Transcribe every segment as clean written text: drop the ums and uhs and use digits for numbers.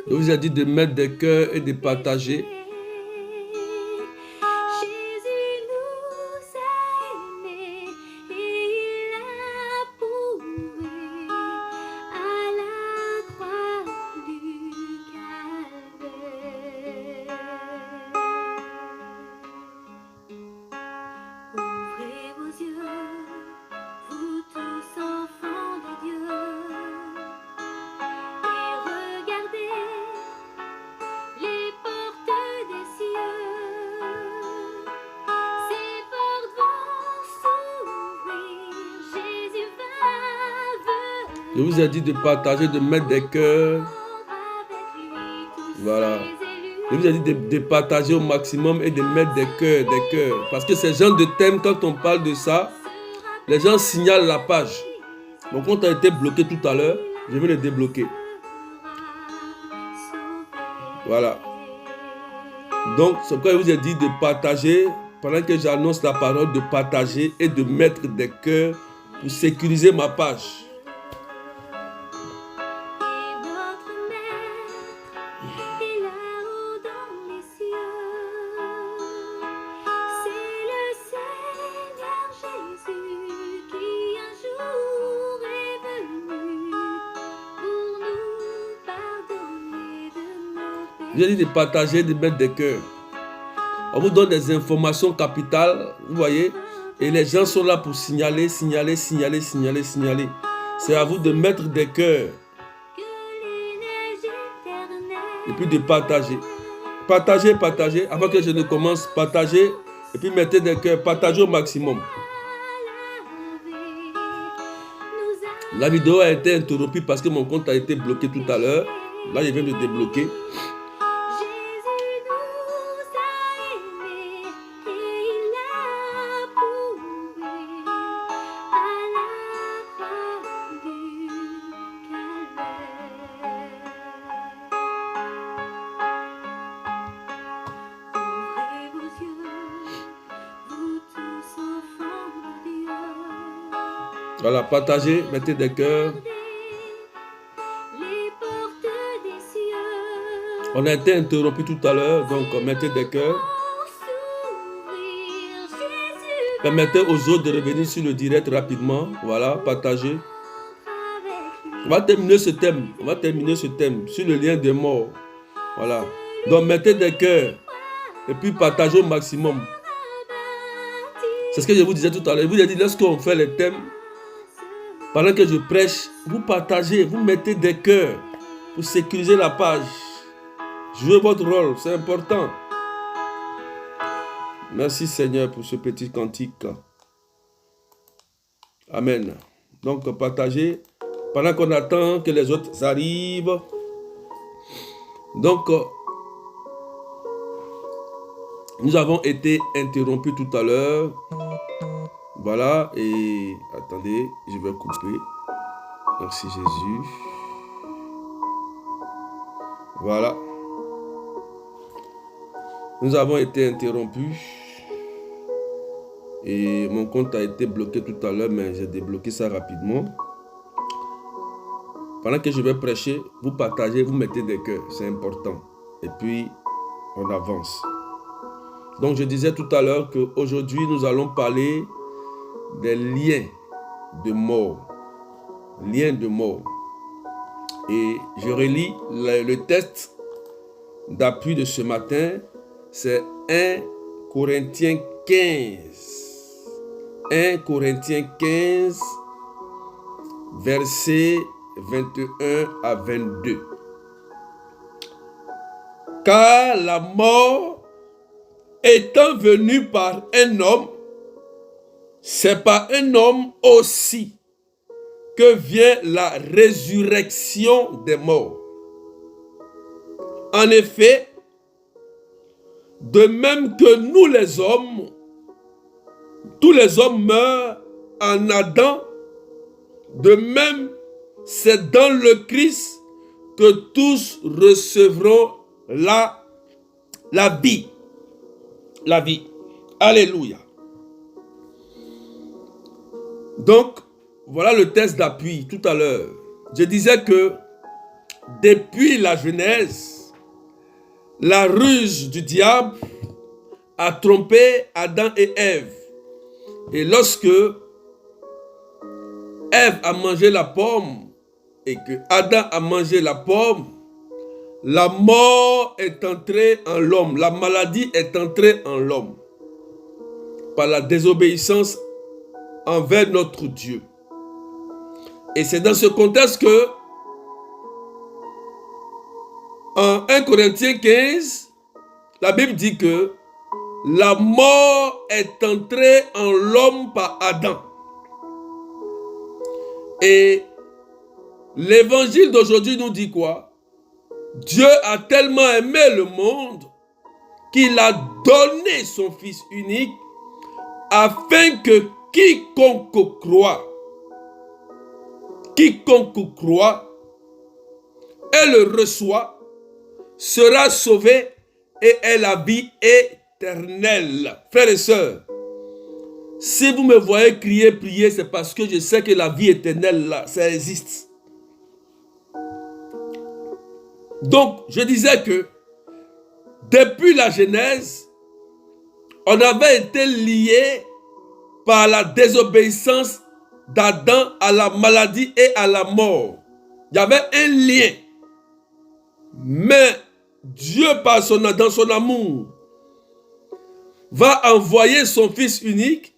Je vous ai dit de mettre des cœurs et de partager. Je vous ai dit de partager, de mettre des cœurs. Voilà. Je vous ai dit de partager au maximum et de mettre des cœurs, des cœurs. Parce que ces genres de thèmes, quand on parle de ça, les gens signalent la page. Mon compte a été bloqué tout à l'heure. Je vais le débloquer. Voilà. Donc, c'est pourquoi je vous ai dit de partager, pendant que j'annonce la parole, de partager et de mettre des cœurs pour sécuriser ma page. J'ai dit de partager, de mettre des cœurs. On vous donne des informations capitales, vous voyez, et les gens sont là pour signaler, signaler, signaler, signaler, signaler. C'est à vous de mettre des cœurs. Et puis de partager. Partagez, partagez. Avant que je ne commence, partagez. Et puis mettez des cœurs. Partagez au maximum. La vidéo a été interrompue parce que mon compte a été bloqué tout à l'heure. Là, je viens de débloquer. Voilà, partagez, mettez des cœurs. On a été interrompu tout à l'heure, donc mettez des cœurs. Permettez aux autres de revenir sur le direct rapidement. Voilà, partagez. On va terminer ce thème. On va terminer ce thème sur le lien des morts. Voilà. Donc mettez des cœurs. Et puis partagez au maximum. C'est ce que je vous disais tout à l'heure. Je vous ai dit, lorsqu'on fait les thèmes, pendant que je prêche, vous partagez, vous mettez des cœurs pour sécuriser la page. Jouez votre rôle, c'est important. Merci Seigneur pour ce petit cantique. Amen. Donc partagez pendant qu'on attend que les autres arrivent. Donc, nous avons été interrompus tout à l'heure. Voilà, et attendez, je vais couper. Merci Jésus. Voilà. Nous avons été interrompus. Et mon compte a été bloqué tout à l'heure, mais j'ai débloqué ça rapidement. Pendant que je vais prêcher, vous partagez, vous mettez des cœurs, c'est important. Et puis, on avance. Donc, je disais tout à l'heure qu'aujourd'hui, nous allons parler des liens de mort. Liens de mort. Et je relis le texte d'appui de ce matin. C'est 1 Corinthiens 15. 1 Corinthiens 15, versets 21 à 22. Car la mort étant venue par un homme, c'est par un homme aussi que vient la résurrection des morts. En effet, de même que nous les hommes, tous les hommes meurent en Adam, de même c'est dans le Christ que tous recevront la vie. La vie. Alléluia. Donc, voilà le texte d'appui tout à l'heure. Je disais que depuis la Genèse, la ruse du diable a trompé Adam et Ève. Et lorsque Ève a mangé la pomme et que Adam a mangé la pomme, la mort est entrée en l'homme, la maladie est entrée en l'homme par la désobéissance envers notre Dieu. Et c'est dans ce contexte que en 1 Corinthiens 15, la Bible dit que la mort est entrée en l'homme par Adam. Et l'évangile d'aujourd'hui nous dit quoi? Dieu a tellement aimé le monde qu'il a donné son Fils unique afin que quiconque croit et le reçoit sera sauvé et ait la vie éternelle. Frères et sœurs, si vous me voyez crier, prier, c'est parce que je sais que la vie éternelle, là, ça existe. Donc, je disais que depuis la Genèse, on avait été liés par la désobéissance d'Adam à la maladie et à la mort. Il y avait un lien. Mais Dieu, dans son amour, va envoyer son Fils unique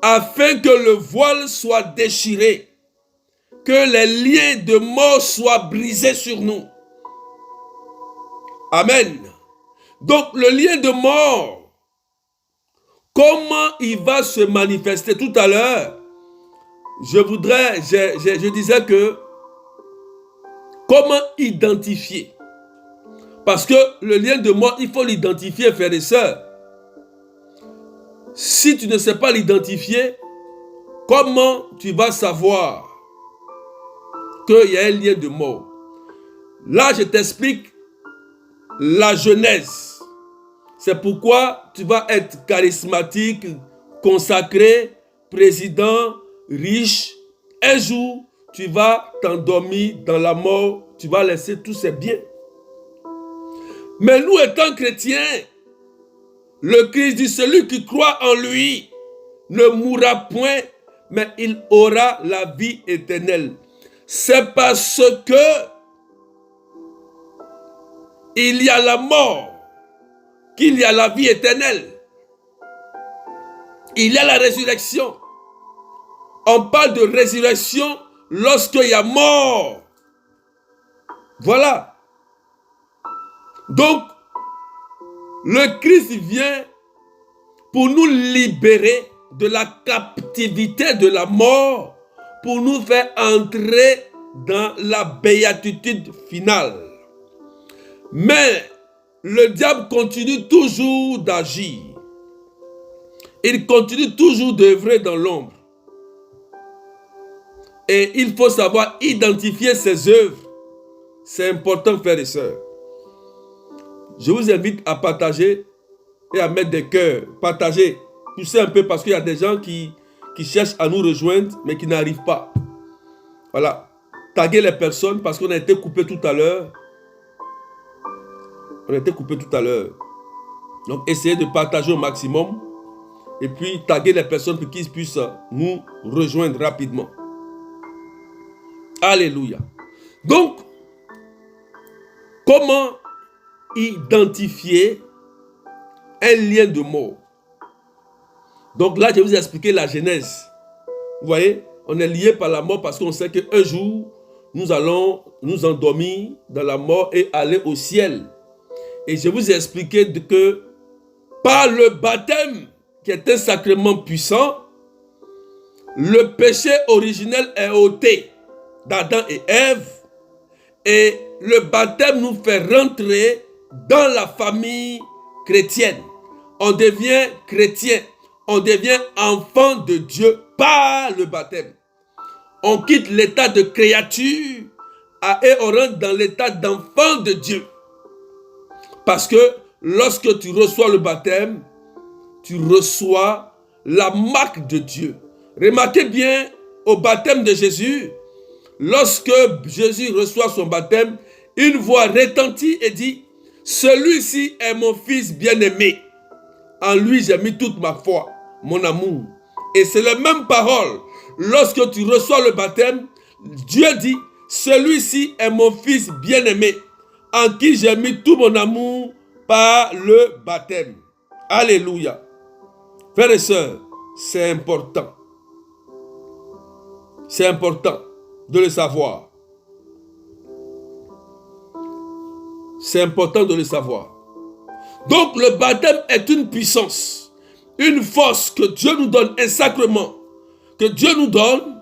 afin que le voile soit déchiré, que les liens de mort soient brisés sur nous. Amen. Donc le lien de mort, comment il va se manifester? Tout à l'heure, je disais que comment identifier? Parce que le lien de mort, il faut l'identifier, frères et sœurs. Si tu ne sais pas l'identifier, comment tu vas savoir qu'il y a un lien de mort? Là, je t'explique la Genèse. C'est pourquoi tu vas être charismatique, consacré, président, riche. Un jour, tu vas t'endormir dans la mort, tu vas laisser tous ces biens. Mais nous étant chrétiens, le Christ dit, celui qui croit en lui ne mourra point, mais il aura la vie éternelle. C'est parce que il y a la mort qu'il y a la vie éternelle. Il y a la résurrection. On parle de résurrection lorsqu'il y a mort. Voilà. Donc, le Christ vient pour nous libérer de la captivité de la mort, pour nous faire entrer dans la béatitude finale. Mais le diable continue toujours d'agir. Il continue toujours d'œuvrer dans l'ombre. Et il faut savoir identifier ses œuvres. C'est important, frères et sœurs. Je vous invite à partager et à mettre des cœurs. Partagez. Poussez un peu parce qu'il y a des gens qui cherchent à nous rejoindre, mais qui n'arrivent pas. Voilà. Taguez les personnes parce qu'on a été coupé tout à l'heure. Donc, essayez de partager au maximum. Et puis, taguer les personnes pour qu'ils puissent nous rejoindre rapidement. Alléluia. Donc, comment identifier un lien de mort? Donc là, je vais vous expliquer la Genèse. Vous voyez, on est lié par la mort parce qu'on sait qu'un jour, nous allons nous endormir dans la mort et aller au ciel. Et je vous ai expliqué que par le baptême, qui est un sacrement puissant, le péché originel est ôté d'Adam et Ève. Et le baptême nous fait rentrer dans la famille chrétienne. On devient chrétien. On devient enfant de Dieu par le baptême. On quitte l'état de créature et on rentre dans l'état d'enfant de Dieu. Parce que lorsque tu reçois le baptême, tu reçois la marque de Dieu. Remarquez bien, au baptême de Jésus, lorsque Jésus reçoit son baptême, une voix retentit et dit, « Celui-ci est mon fils bien-aimé. En lui, j'ai mis toute ma foi, mon amour. » Et c'est la même parole. Lorsque tu reçois le baptême, Dieu dit, « Celui-ci est mon fils bien-aimé, en qui j'ai mis tout mon amour par le baptême. » Alléluia. Frères et sœurs, c'est important. C'est important de le savoir. C'est important de le savoir. Donc le baptême est une puissance, une force que Dieu nous donne, un sacrement que Dieu nous donne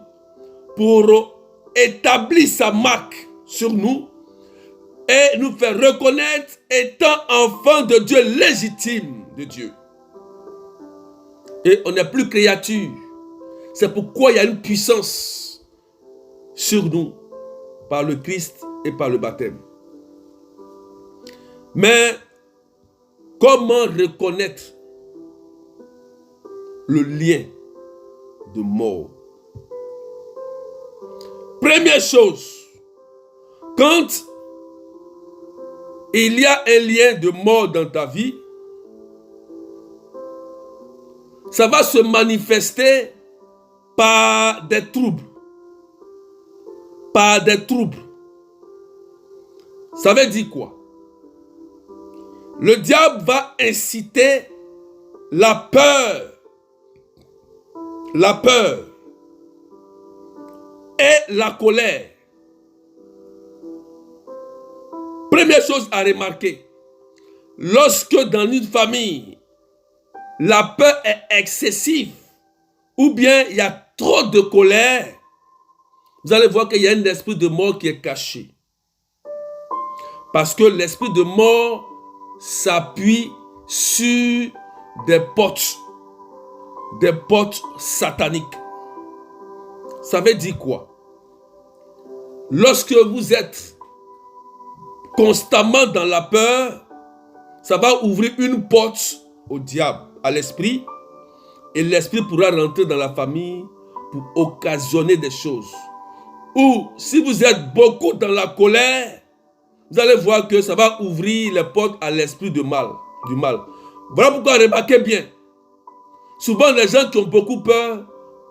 pour établir sa marque sur nous et nous faire reconnaître étant enfants de Dieu, légitimes de Dieu. Et on n'est plus créature. C'est pourquoi il y a une puissance sur nous par le Christ et par le baptême. Mais comment reconnaître le lien de mort? Première chose, quand il y a un lien de mort dans ta vie, ça va se manifester par des troubles. Par des troubles. Ça veut dire quoi? Le diable va inciter la peur et la colère. Première chose à remarquer, lorsque dans une famille, la peur est excessive ou bien il y a trop de colère, vous allez voir qu'il y a un esprit de mort qui est caché. Parce que l'esprit de mort s'appuie sur des portes sataniques. Ça veut dire quoi? Lorsque vous êtes constamment dans la peur, ça va ouvrir une porte au diable, à l'esprit, et l'esprit pourra rentrer dans la famille pour occasionner des choses. Ou si vous êtes beaucoup dans la colère, vous allez voir que ça va ouvrir les portes à l'esprit du mal. Voilà pourquoi remarquez bien. Souvent les gens qui ont beaucoup peur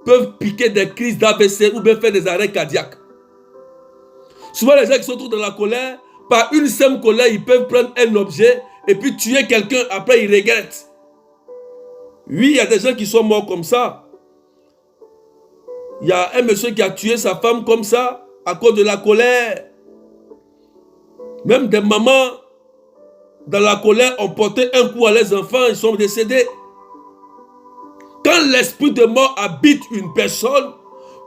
peuvent piquer des crises d'AVC ou bien faire des arrêts cardiaques. Souvent les gens qui sont trop dans la colère, par une simple colère, ils peuvent prendre un objet et puis tuer quelqu'un, après ils regrettent. Oui, il y a des gens qui sont morts comme ça. Il y a un monsieur qui a tué sa femme comme ça, à cause de la colère. Même des mamans, dans la colère, ont porté un coup à leurs enfants, ils sont décédés. Quand l'esprit de mort habite une personne,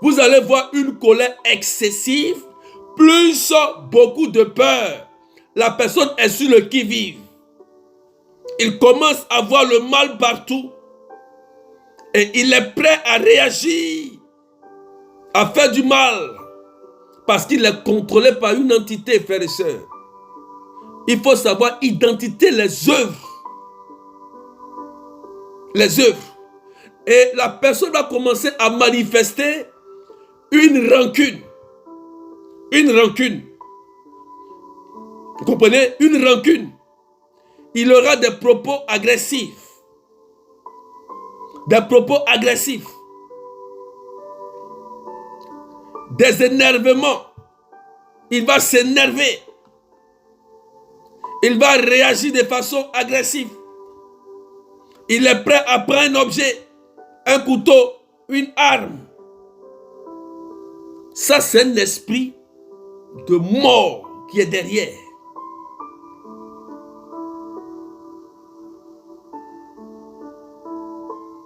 vous allez voir une colère excessive, plus beaucoup de peur. La personne est sur le qui-vive. Il commence à voir le mal partout. Et il est prêt à réagir, à faire du mal. Parce qu'il est contrôlé par une entité, frères et sœurs. Il faut savoir identifier les œuvres. Les œuvres. Et la personne va commencer à manifester une rancune. Une rancune. Vous comprenez? Une rancune. Il aura des propos agressifs. Des propos agressifs. Des énervements. Il va s'énerver. Il va réagir de façon agressive. Il est prêt à prendre un objet, un couteau, une arme. Ça, c'est un esprit de mort qui est derrière.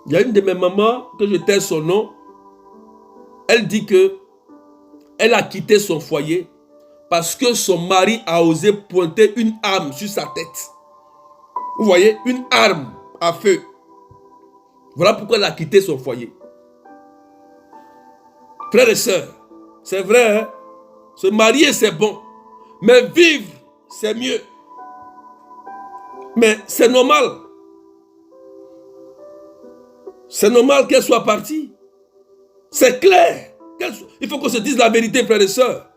Il y a une de mes mamans, que je tais son nom, elle dit que elle a quitté son foyer parce que son mari a osé pointer une arme sur sa tête. Vous voyez, une arme à feu. Voilà pourquoi elle a quitté son foyer. Frères et sœurs, c'est vrai, hein? Se marier c'est bon, mais vivre c'est mieux. Mais c'est normal. C'est normal qu'elle soit partie. C'est clair. Il faut qu'on se dise la vérité, frères et sœurs.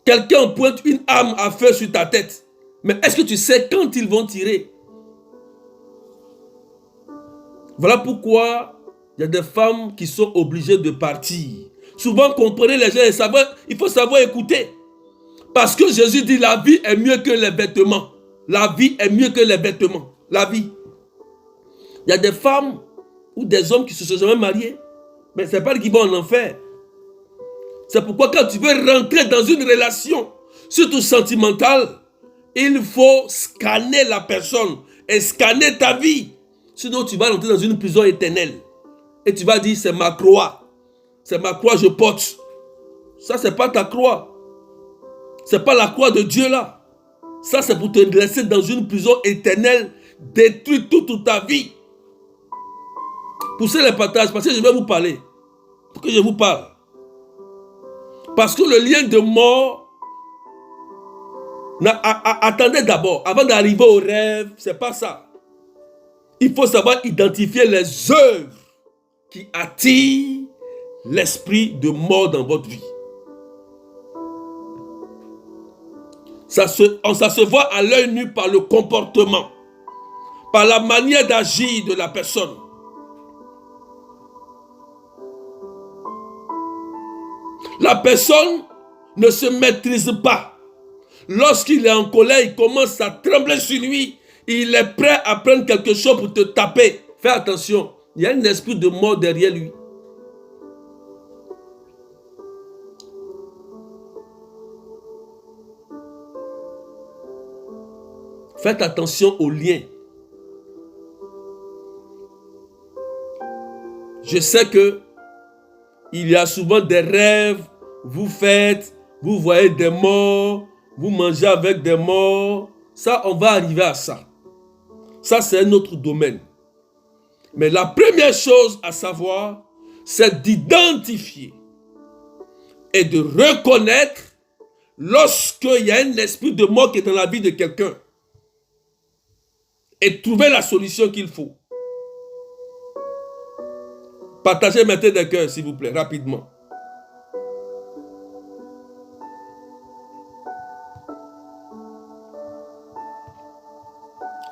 Quelqu'un pointe une arme à feu sur ta tête. Mais est-ce que tu sais quand ils vont tirer? Voilà pourquoi il y a des femmes qui sont obligées de partir. Souvent, comprenez les gens et savoir, il faut savoir écouter. Parce que Jésus dit la vie est mieux que les vêtements. La vie est mieux que les vêtements. La vie. Il y a des femmes ou des hommes qui se sont jamais mariés. Mais ce n'est pas qu'ils vont en enfer. C'est pourquoi quand tu veux rentrer dans une relation, surtout sentimentale, il faut scanner la personne et scanner ta vie. Sinon, tu vas rentrer dans une prison éternelle. Et tu vas dire, c'est ma croix. C'est ma croix, je porte. Ça, c'est pas ta croix. C'est pas la croix de Dieu là. Ça, c'est pour te laisser dans une prison éternelle, détruire toute ta vie. Poussez les partages, parce que je vais vous parler. Pour que je vous parle. Parce que le lien de mort, attendez d'abord, avant d'arriver au rêve, c'est pas ça. Il faut savoir identifier les œuvres qui attirent l'esprit de mort dans votre vie. Ça se voit à l'œil nu par le comportement, par la manière d'agir de la personne. La personne ne se maîtrise pas. Lorsqu'il est en colère, il commence à trembler sur lui. Il est prêt à prendre quelque chose pour te taper. Fais attention, il y a un esprit de mort derrière lui. Faites attention aux liens. Je sais que il y a souvent des rêves, vous voyez des morts, vous mangez avec des morts. Ça, on va arriver à ça. Ça, c'est un autre domaine. Mais la première chose à savoir, c'est d'identifier et de reconnaître lorsqu'il y a un esprit de mort qui est dans la vie de quelqu'un. Et trouver la solution qu'il faut. Partagez maintenant des cœurs, s'il vous plaît, rapidement.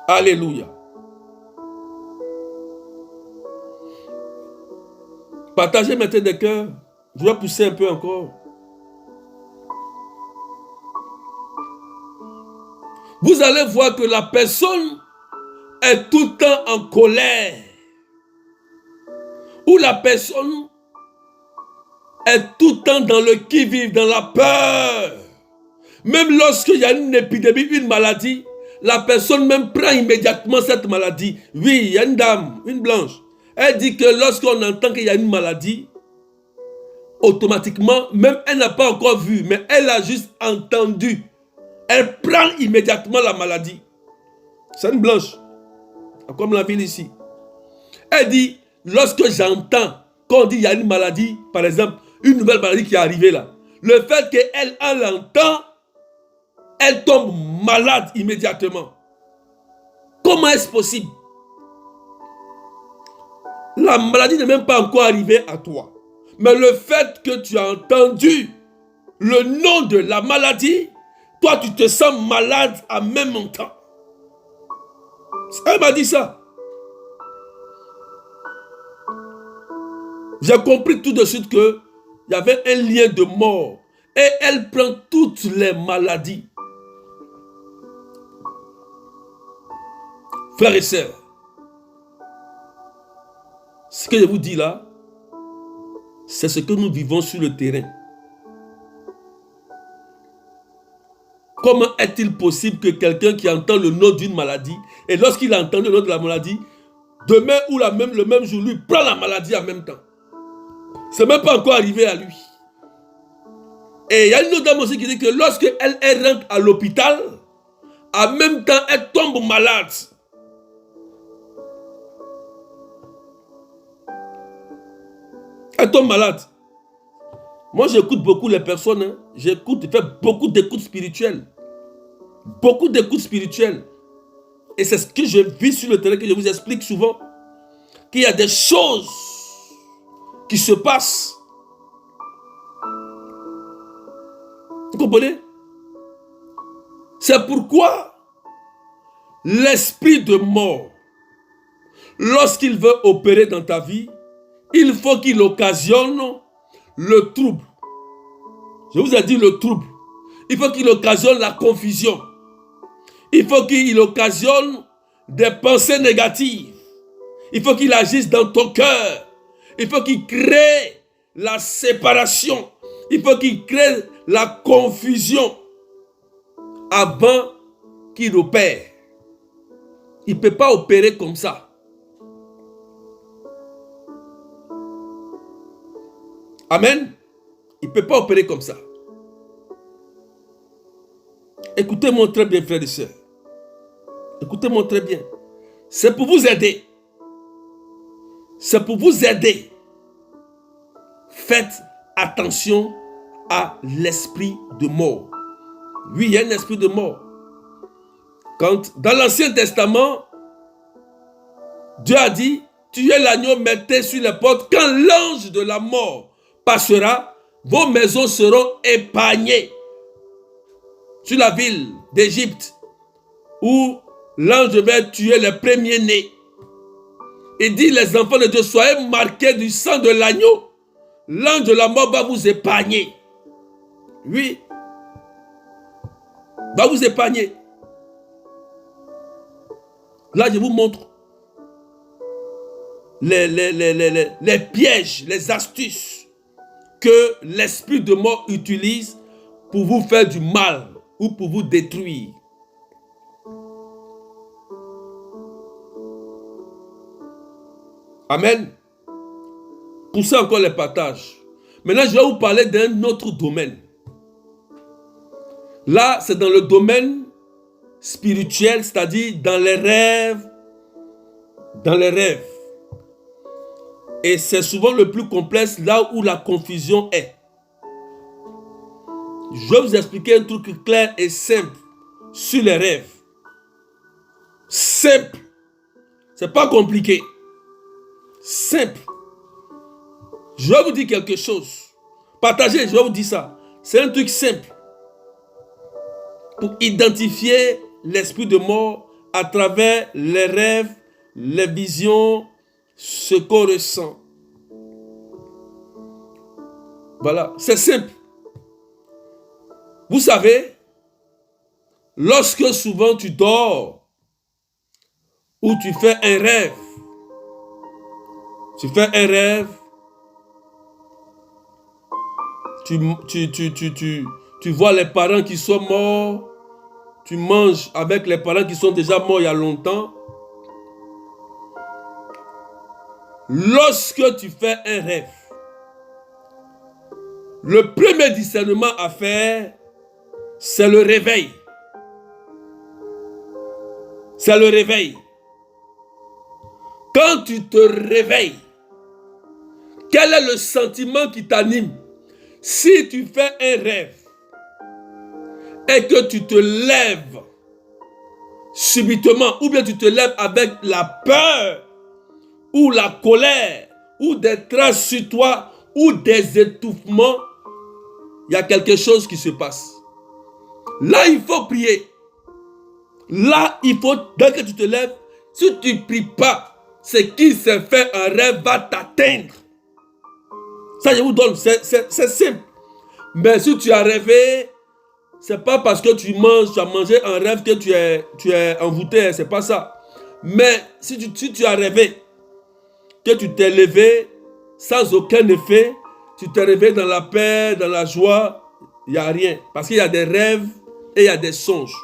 Alléluia. Partagez maintenant des cœurs. Je vais pousser un peu encore. Vous allez voir que la personne est tout le temps en colère. Ou la personne est tout le temps dans le qui-vive, dans la peur. Même lorsqu'il y a une épidémie, une maladie, la personne même prend immédiatement cette maladie. Oui, il y a une dame, une blanche. Elle dit que lorsqu'on entend qu'il y a une maladie, automatiquement, même elle n'a pas encore vu, mais elle a juste entendu. Elle prend immédiatement la maladie. C'est une blanche, comme la ville ici. Elle dit, lorsque j'entends qu'on dit qu'il y a une maladie, par exemple, une nouvelle maladie qui est arrivée là, le fait qu'elle l'entend, elle tombe malade immédiatement. Comment est-ce possible? La maladie n'est même pas encore arrivée à toi. Mais le fait que tu as entendu le nom de la maladie, toi tu te sens malade en même temps. Elle m'a dit ça. J'ai compris tout de suite qu'il y avait un lien de mort. Et elle prend toutes les maladies. Frères et sœurs, ce que je vous dis là, c'est ce que nous vivons sur le terrain. Comment est-il possible que quelqu'un qui entend le nom d'une maladie, et lorsqu'il a entendu le nom de la maladie, demain ou le même jour, lui prend la maladie en même temps? Ce n'est même pas encore arrivé à lui. Et il y a une autre dame aussi qui dit que lorsqu'elle rentre à l'hôpital, en même temps, elle tombe malade. Elle tombe malade. Moi, j'écoute beaucoup les personnes. Hein. Je fais beaucoup d'écoutes spirituelles. Beaucoup d'écoutes spirituelles. Et c'est ce que je vis sur le terrain, que je vous explique souvent. Qu'il y a des choses qui se passe. Vous comprenez? C'est pourquoi l'esprit de mort, lorsqu'il veut opérer dans ta vie, il faut qu'il occasionne le trouble. Je vous ai dit le trouble. Il faut qu'il occasionne la confusion. Il faut qu'il occasionne des pensées négatives. Il faut qu'il agisse dans ton cœur. Il faut qu'il crée la séparation. Il faut qu'il crée la confusion avant qu'il opère. Il ne peut pas opérer comme ça. Amen. Il ne peut pas opérer comme ça. Écoutez-moi très bien, frères et sœurs. Écoutez-moi très bien. C'est pour vous aider. C'est pour vous aider. Faites attention à l'esprit de mort. Oui, il y a un esprit de mort. Quand, dans l'Ancien Testament, Dieu a dit, tuez l'agneau, mettez sur les portes. Quand l'ange de la mort passera, vos maisons seront épargnées. Sur la ville d'Égypte, où l'ange devait tuer les premiers-nés. Il dit, les enfants de Dieu, soyez marqués du sang de l'agneau. L'ange de la mort va vous épargner. Oui. Va vous épargner. Là, je vous montre les pièges, les astuces que l'esprit de mort utilise pour vous faire du mal ou pour vous détruire. Amen. Poussez encore les partages. Maintenant, je vais vous parler d'un autre domaine. Là, c'est dans le domaine spirituel, c'est-à-dire dans les rêves. Dans les rêves. Et c'est souvent le plus complexe, là où la confusion est. Je vais vous expliquer un truc clair et simple sur les rêves. Simple. C'est pas compliqué. Simple. Je vais vous dire quelque chose. Partagez, je vais vous dire ça. C'est un truc simple. Pour identifier l'esprit de mort à travers les rêves, les visions, ce qu'on ressent. Voilà, c'est simple. Vous savez, lorsque souvent tu dors ou tu fais un rêve, tu vois les parents qui sont morts, tu manges avec les parents qui sont déjà morts il y a longtemps. Lorsque tu fais un rêve, le premier discernement à faire, c'est le réveil. C'est le réveil. Quand tu te réveilles, quel est le sentiment qui t'anime? Si tu fais un rêve et que tu te lèves subitement, ou bien tu te lèves avec la peur, ou la colère, ou des traces sur toi, ou des étouffements, il y a quelque chose qui se passe. Là, il faut prier. Là, il faut, dès que tu te lèves, si tu ne pries pas, ce qui s'est fait en rêve va t'atteindre. Ça, je vous donne, c'est simple. Mais si tu as rêvé, c'est pas parce que tu as mangé un rêve que tu es envoûté, c'est pas ça. Mais si tu as rêvé, que tu t'es levé sans aucun effet, tu t'es réveillé dans la paix, dans la joie, il n'y a rien. Parce qu'il y a des rêves et il y a des songes.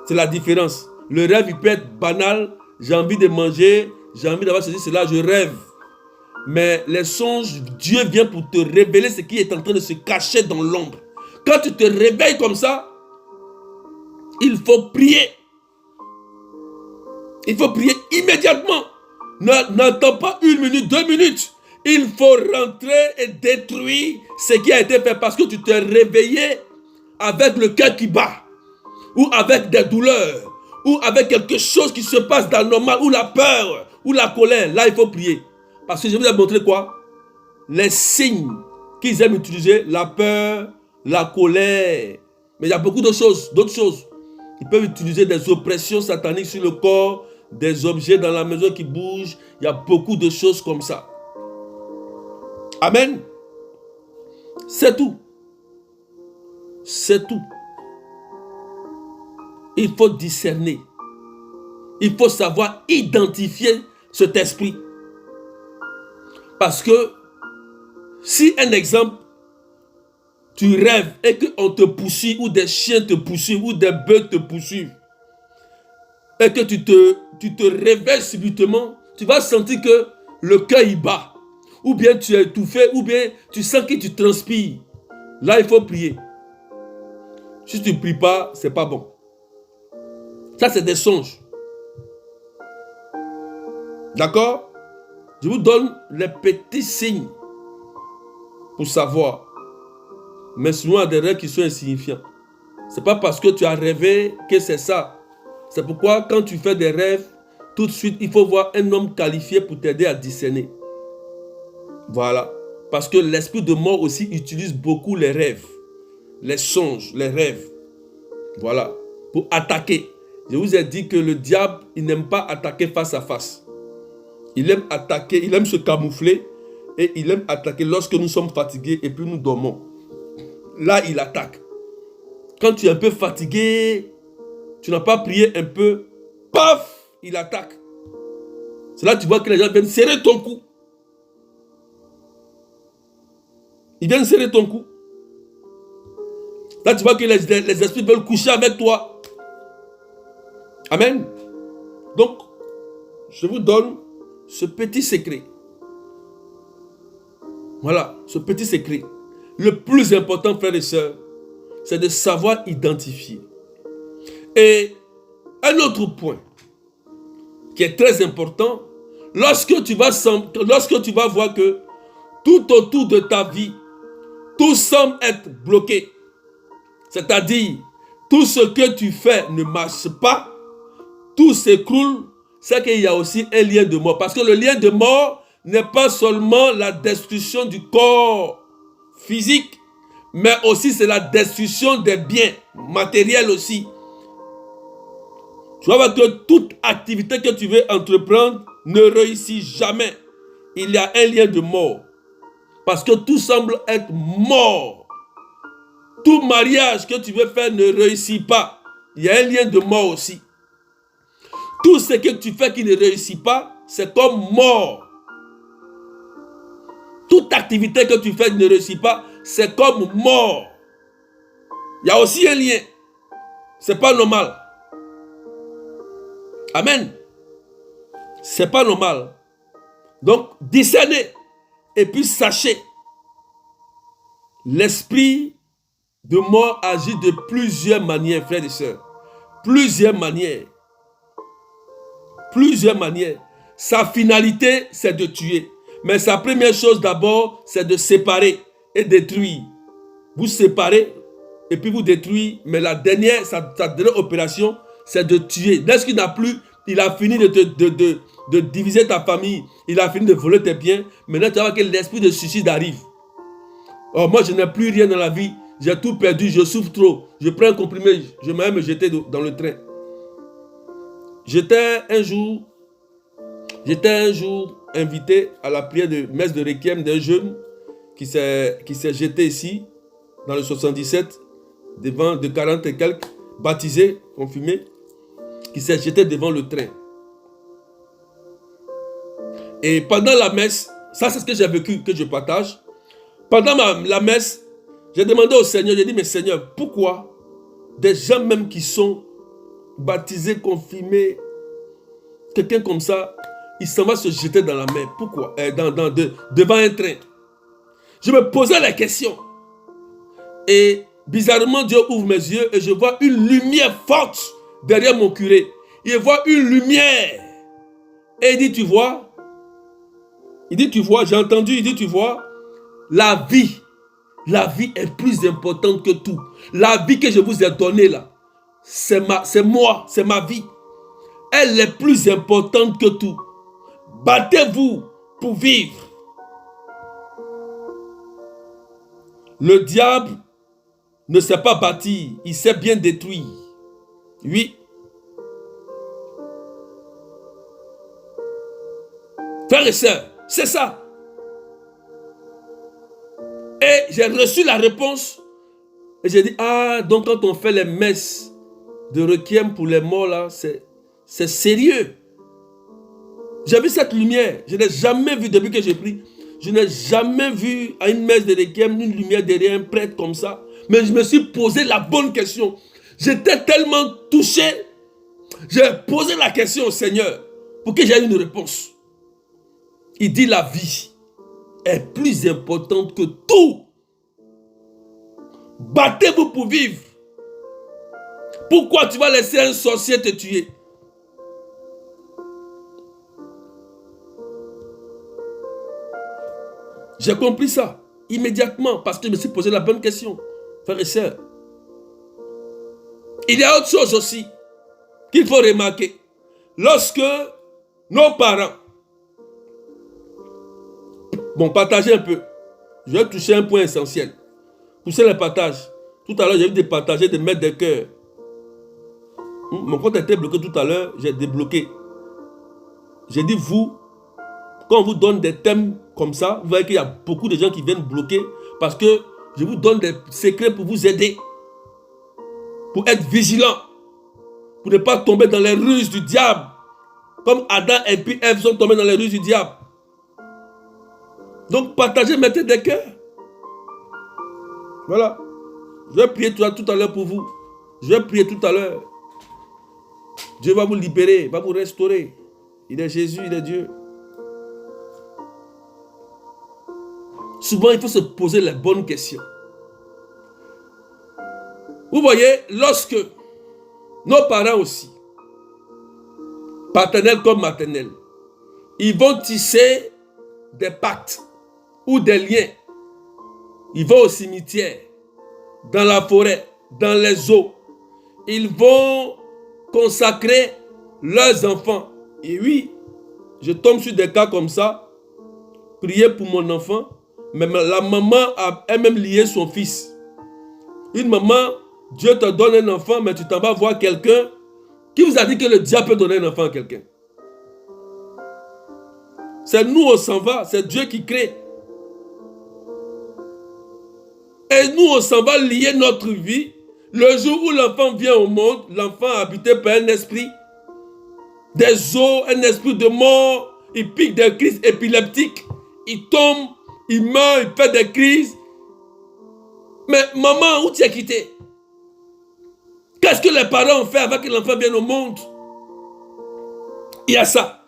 C'est la différence. Le rêve, il peut être banal. J'ai envie de manger, j'ai envie d'avoir ceci, cela, je rêve. Mais les songes, Dieu vient pour te révéler ce qui est en train de se cacher dans l'ombre. Quand tu te réveilles comme ça, il faut prier. Il faut prier immédiatement. N'attends pas 1 minute, 2 minutes. Il faut rentrer et détruire ce qui a été fait parce que tu t'es réveillé avec le cœur qui bat, ou avec des douleurs, ou avec quelque chose qui se passe d'anormal, ou la peur, ou la colère. Là, il faut prier. Parce que je vous ai montré quoi? les signes qu'ils aiment utiliser, la peur, la colère. Mais il y a beaucoup de choses, d'autres choses. Ils peuvent utiliser des oppressions sataniques sur le corps, des objets dans la maison qui bougent. Il y a beaucoup de choses comme ça. Amen. C'est tout. C'est tout. Il faut discerner. Il faut savoir identifier cet esprit. Parce que si, un exemple, tu rêves et qu'on te poursuit, ou des chiens te poursuivent, ou des bœufs te poursuivent, et que tu te réveilles subitement, tu vas sentir que le cœur y bat, ou bien tu es étouffé, ou bien tu sens que tu transpires. Là, il faut prier. Si tu ne pries pas, ce n'est pas bon. Ça, c'est des songes. D'accord? Je vous donne les petits signes pour savoir. Mais souvent, il y a des rêves qui sont insignifiants. Ce n'est pas parce que tu as rêvé que c'est ça. C'est pourquoi, quand tu fais des rêves, tout de suite, il faut voir un homme qualifié pour t'aider à discerner. Voilà. Parce que l'esprit de mort aussi utilise beaucoup les rêves, les songes, les rêves. Voilà. Pour attaquer. Je vous ai dit que le diable, il n'aime pas attaquer face à face. Il aime attaquer, il aime se camoufler et il aime attaquer lorsque nous sommes fatigués et puis nous dormons. Là, il attaque. Quand tu es un peu fatigué, tu n'as pas prié un peu, paf, il attaque. C'est là que tu vois que les gens viennent serrer ton cou. Ils viennent serrer ton cou. Là, tu vois que les esprits veulent coucher avec toi. Amen. Donc, je vous donne ce petit secret. Voilà, ce petit secret. Le plus important, frères et sœurs, c'est de savoir identifier. Et un autre point qui est très important, lorsque tu vas voir que tout autour de ta vie, tout semble être bloqué, c'est-à-dire tout ce que tu fais ne marche pas, tout s'écroule, c'est qu'il y a aussi un lien de mort. Parce que le lien de mort n'est pas seulement la destruction du corps physique, mais aussi c'est la destruction des biens matériels aussi. Tu vas voir que toute activité que tu veux entreprendre ne réussit jamais. Il y a un lien de mort. Parce que tout semble être mort. Tout mariage que tu veux faire ne réussit pas. Il y a un lien de mort aussi. Tout ce que tu fais qui ne réussit pas, c'est comme mort. Toute activité que tu fais qui ne réussit pas, c'est comme mort. Il y a aussi un lien. C'est pas normal. Amen. C'est pas normal. Donc, discernez. Et puis, sachez. L'esprit de mort agit de plusieurs manières, frères et sœurs. Plusieurs manières. Plusieurs manières. Sa finalité, c'est de tuer. Mais sa première chose d'abord, c'est de séparer et détruire. Vous séparez et puis vous détruisez. Mais la dernière, sa dernière opération, c'est de tuer. Dès qu'il n'a plus, il a fini de diviser ta famille. Il a fini de voler tes biens. Maintenant, tu vas voir que l'esprit de suicide arrive. Oh, moi, je n'ai plus rien dans la vie. J'ai tout perdu, je souffre trop. Je prends un comprimé, je vais me jeter dans le train. J'étais un jour invité à la prière de messe de Requiem d'un jeune qui s'est jeté ici, dans le 77, devant de 40 et quelques, baptisé, confirmé, qui s'est jeté devant le train. Et pendant la messe, ça c'est ce que j'ai vécu, que je partage. Pendant la messe, j'ai demandé au Seigneur, j'ai dit, mais Seigneur, pourquoi des gens même qui sont baptisés, confirmés, quelqu'un comme ça, il s'en va se jeter dans la mer. Pourquoi? Devant un train. Je me posais la question. Et bizarrement, Dieu ouvre mes yeux et je vois une lumière forte derrière mon curé. Il voit une lumière. Et il dit, tu vois? Il dit, tu vois, j'ai entendu, il dit, tu vois? La vie est plus importante que tout. La vie que je vous ai donnée là, c'est moi, c'est ma vie. Elle est plus importante que tout. Battez-vous pour vivre. Le diable ne sait pas bâtir, il sait bien détruire. Oui. Frères et sœurs, c'est ça. Et j'ai reçu la réponse. Et j'ai dit, ah, donc quand on fait les messes de requiem pour les morts, là, c'est sérieux. J'ai vu cette lumière. Je n'ai jamais vu, depuis que j'ai pris, je n'ai jamais vu à une messe de requiem une lumière derrière un prêtre comme ça. Mais je me suis posé la bonne question. J'étais tellement touché. J'ai posé la question au Seigneur pour que j'aie une réponse. Il dit, la vie est plus importante que tout. Battez-vous pour vivre. Pourquoi tu vas laisser un sorcier te tuer? J'ai compris ça immédiatement parce que je me suis posé la bonne question. Frères et sœurs, il y a autre chose aussi qu'il faut remarquer. Lorsque nos parents, bon, partagez un peu. Je vais toucher un point essentiel. Toucher les partages. Tout à l'heure, j'ai vu des partagers, de mettre des cœurs. Mon compte était bloqué tout à l'heure, j'ai débloqué. J'ai dit, vous, quand on vous donne des thèmes comme ça, vous voyez qu'il y a beaucoup de gens qui viennent bloquer parce que je vous donne des secrets pour vous aider, pour être vigilant, pour ne pas tomber dans les ruses du diable, comme Adam et puis Ève sont tombés dans les ruses du diable. Donc partagez, mettez des cœurs. Voilà. Je vais prier tout à l'heure pour vous. Je vais prier tout à l'heure. Dieu va vous libérer, va vous restaurer. Il est Jésus, il est Dieu. Souvent, il faut se poser les bonnes questions. Vous voyez, lorsque nos parents aussi, paternels comme maternels, ils vont tisser des pactes ou des liens. Ils vont au cimetière, dans la forêt, dans les eaux. Ils vont consacrer leurs enfants. Et oui, je tombe sur des cas comme ça. Prier pour mon enfant. Mais la maman a elle-même lié son fils. Une maman, Dieu te donne un enfant, mais tu t'en vas voir quelqu'un. Qui vous a dit que le diable peut donner un enfant à quelqu'un? C'est nous, on s'en va. C'est Dieu qui crée. Et nous, on s'en va lier notre vie. Le jour où l'enfant vient au monde, l'enfant habité par un esprit des eaux, un esprit de mort. Il pique des crises épileptiques. Il tombe, il meurt, il fait des crises. Mais maman, où tu es quitté? Qu'est-ce que les parents ont fait avant que l'enfant vienne au monde? Il y a ça.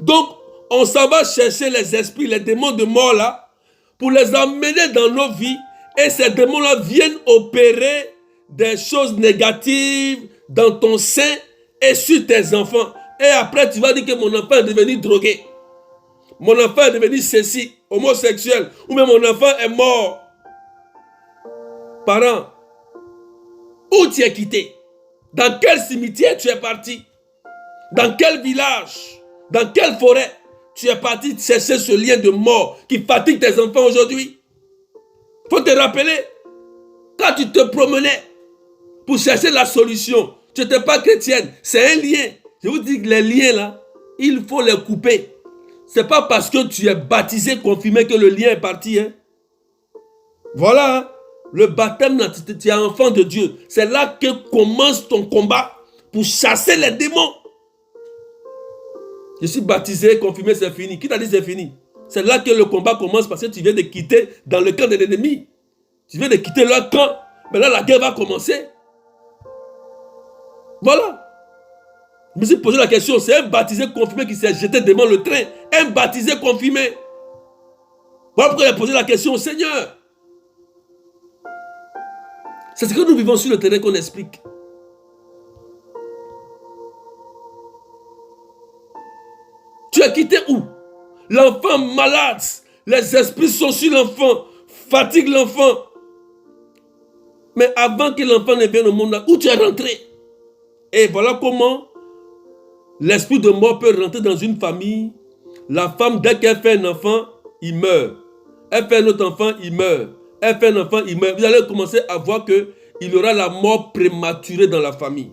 Donc, on s'en va chercher les esprits, les démons de mort là, pour les emmener dans nos vies. Et ces démons-là viennent opérer des choses négatives dans ton sein et sur tes enfants. Et après, tu vas dire que mon enfant est devenu drogué. Mon enfant est devenu ceci, homosexuel. Ou même mon enfant est mort. Parents, où tu es quitté? Dans quel cimetière tu es parti? Dans quel village? Dans quelle forêt tu es parti chercher ce lien de mort qui fatigue tes enfants aujourd'hui? Il faut te rappeler, quand tu te promenais pour chercher la solution, tu n'étais pas chrétienne, c'est un lien. Je vous dis que les liens là, il faut les couper. Ce n'est pas parce que tu es baptisé, confirmé que le lien est parti. Hein? Voilà, hein? Le baptême, tu es enfant de Dieu. C'est là que commence ton combat pour chasser les démons. Je suis baptisé, confirmé, c'est fini. Qui t'a dit c'est fini? C'est là que le combat commence parce que tu viens de quitter dans le camp de l'ennemi. Tu viens de quitter leur camp. Mais là, la guerre va commencer. Voilà. Je me suis posé la question, c'est un baptisé confirmé qui s'est jeté devant le train. Un baptisé confirmé. Voilà pourquoi j'ai posé la question au Seigneur. C'est ce que nous vivons sur le terrain qu'on explique. Tu as quitté où? L'enfant malade. Les esprits sont sur l'enfant. Fatiguent l'enfant. Mais avant que l'enfant ne vienne au monde, où tu es rentré? Et voilà comment l'esprit de mort peut rentrer dans une famille. La femme, dès qu'elle fait un enfant, il meurt. Elle fait un autre enfant, il meurt. elle fait un enfant, il meurt. Vous allez commencer à voir qu'il y aura la mort prématurée dans la famille.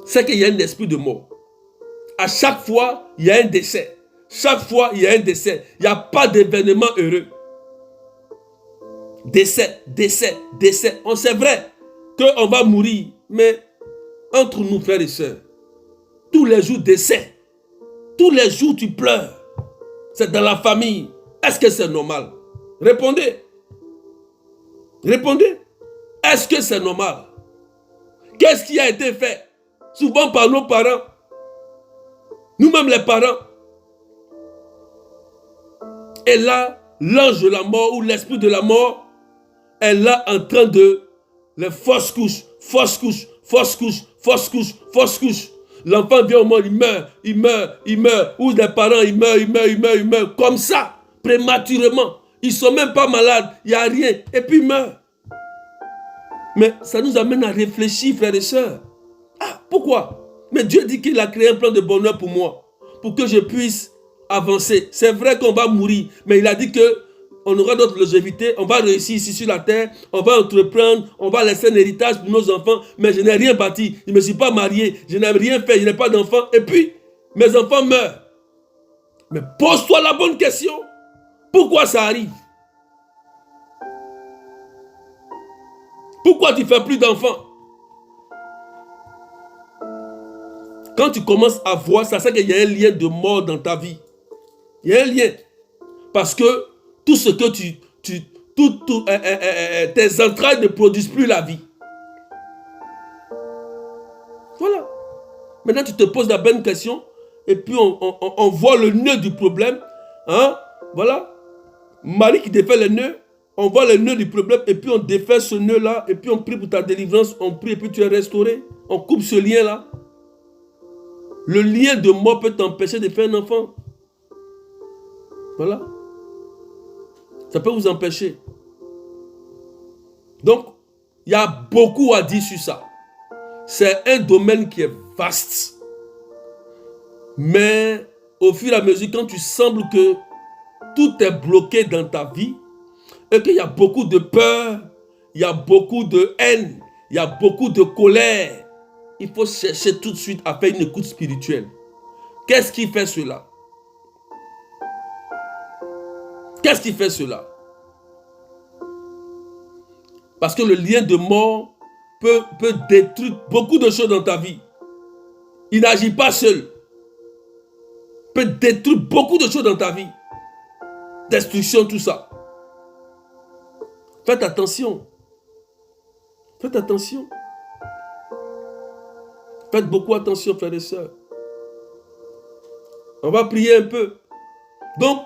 C'est qu'il y a un esprit de mort. À chaque fois, il y a un décès. Chaque fois, il y a un décès. Il n'y a pas d'événement heureux. Décès, décès, décès. On sait vrai qu'on va mourir, mais entre nous, frères et sœurs, tous les jours décès, tous les jours tu pleures. C'est dans la famille. Est-ce que c'est normal? Répondez. Répondez. Est-ce que c'est normal? Qu'est-ce qui a été fait? Souvent par nos parents. Nous-mêmes les parents. Et là, l'ange de la mort ou l'esprit de la mort est là en train de les fausses couches, fausses couches, fausses couches, fausses couches, fausses couches. L'enfant vient au monde, il meurt, il meurt, il meurt. Ou les parents, ils meurent, ils meurent, ils meurent, ils meurent. Comme ça, prématurément. Ils ne sont même pas malades, il n'y a rien. Et puis ils meurent. Mais ça nous amène à réfléchir, frères et sœurs. Ah, pourquoi? Mais Dieu dit qu'il a créé un plan de bonheur pour moi. Pour que je puisse avancer. C'est vrai qu'on va mourir. Mais il a dit que on aura d'autres longévité, on va réussir ici sur la terre, on va entreprendre, on va laisser un héritage pour nos enfants, mais je n'ai rien bâti, je ne me suis pas marié, je n'ai rien fait, je n'ai pas d'enfants, et puis mes enfants meurent. Mais pose-toi la bonne question, pourquoi ça arrive? Pourquoi tu ne fais plus d'enfants? Quand tu commences à voir ça, c'est qu'il y a un lien de mort dans ta vie. Il y a un lien. Parce que tout ce que tes entrailles ne produisent plus la vie. Voilà. Maintenant, tu te poses la bonne question et puis on voit le nœud du problème. Hein? Voilà. Marie qui défait le nœud, on voit le nœud du problème et puis on défait ce nœud-là et puis on prie pour ta délivrance, on prie et puis tu es restauré. On coupe ce lien-là. Le lien de mort peut t'empêcher de faire un enfant. Voilà. Ça peut vous empêcher. Donc, il y a beaucoup à dire sur ça. C'est un domaine qui est vaste. Mais au fur et à mesure, quand tu sembles que tout est bloqué dans ta vie, et qu'il y a beaucoup de peur, il y a beaucoup de haine, il y a beaucoup de colère, il faut chercher tout de suite à faire une écoute spirituelle. Qu'est-ce qui fait cela? Qu'est-ce qui fait cela? Parce que le lien de mort peut détruire beaucoup de choses dans ta vie. Il n'agit pas seul. Peut détruire beaucoup de choses dans ta vie. Destruction, tout ça. Faites attention. Faites attention. Faites beaucoup attention, frères et sœurs. On va prier un peu. Donc,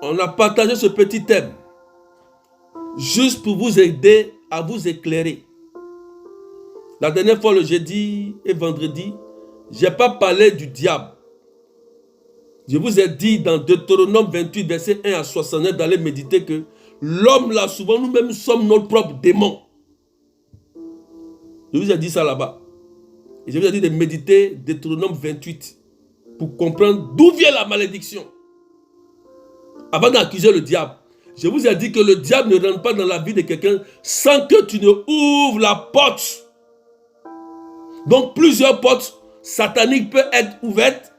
on a partagé ce petit thème. Juste pour vous aider à vous éclairer. La dernière fois, le jeudi et vendredi, je n'ai pas parlé du diable. Je vous ai dit dans Deutéronome 28, verset 1 à 69, d'aller méditer que l'homme, là, souvent, nous-mêmes sommes notre propre démon. Je vous ai dit ça là-bas. Et je vous ai dit de méditer Deutéronome 28 pour comprendre d'où vient la malédiction. Avant d'accuser le diable. Je vous ai dit que le diable ne rentre pas dans la vie de quelqu'un sans que tu ne ouvres la porte. Donc plusieurs portes sataniques peuvent être ouvertes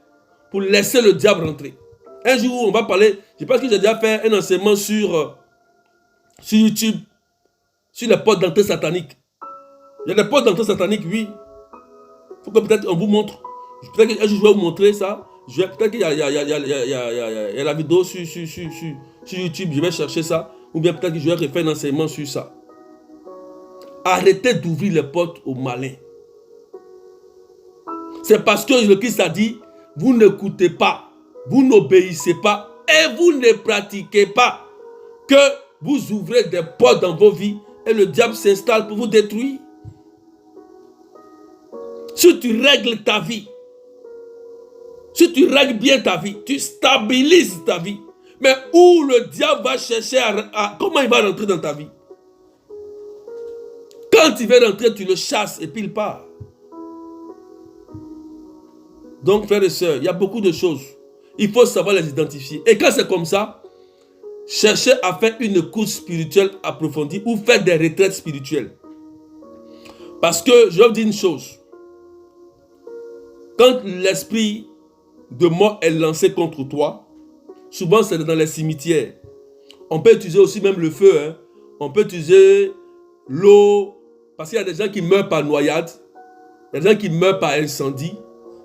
pour laisser le diable rentrer. Un jour, on va parler, je pense que j'ai déjà fait un enseignement sur YouTube, sur les portes d'entrée sataniques. Il y a des portes d'entrée sataniques, oui. Il faut que peut-être on vous montre. Peut-être qu'un jour je vais vous montrer ça. Peut-être qu'il y a la vidéo sur YouTube, je vais chercher ça. Ou bien peut-être que je vais refaire un enseignement sur ça. Arrêtez d'ouvrir les portes aux malins. C'est parce que le Christ a dit, vous n'écoutez pas, vous n'obéissez pas et vous ne pratiquez pas que vous ouvrez des portes dans vos vies et le diable s'installe pour vous détruire. Si tu règles ta vie, si tu règles bien ta vie, tu stabilises ta vie. Mais où le diable va chercher comment il va rentrer dans ta vie? Quand il veut rentrer, tu le chasses et puis il part. Donc, frères et sœurs, il y a beaucoup de choses. Il faut savoir les identifier. Et quand c'est comme ça, cherchez à faire une course spirituelle approfondie ou faire des retraites spirituelles. Parce que je vais vous dire une chose. Quand l'esprit de mort est lancé contre toi, souvent c'est dans les cimetières. On peut utiliser aussi même le feu. Hein. On peut utiliser l'eau. Parce qu'il y a des gens qui meurent par noyade. Il y a des gens qui meurent par incendie.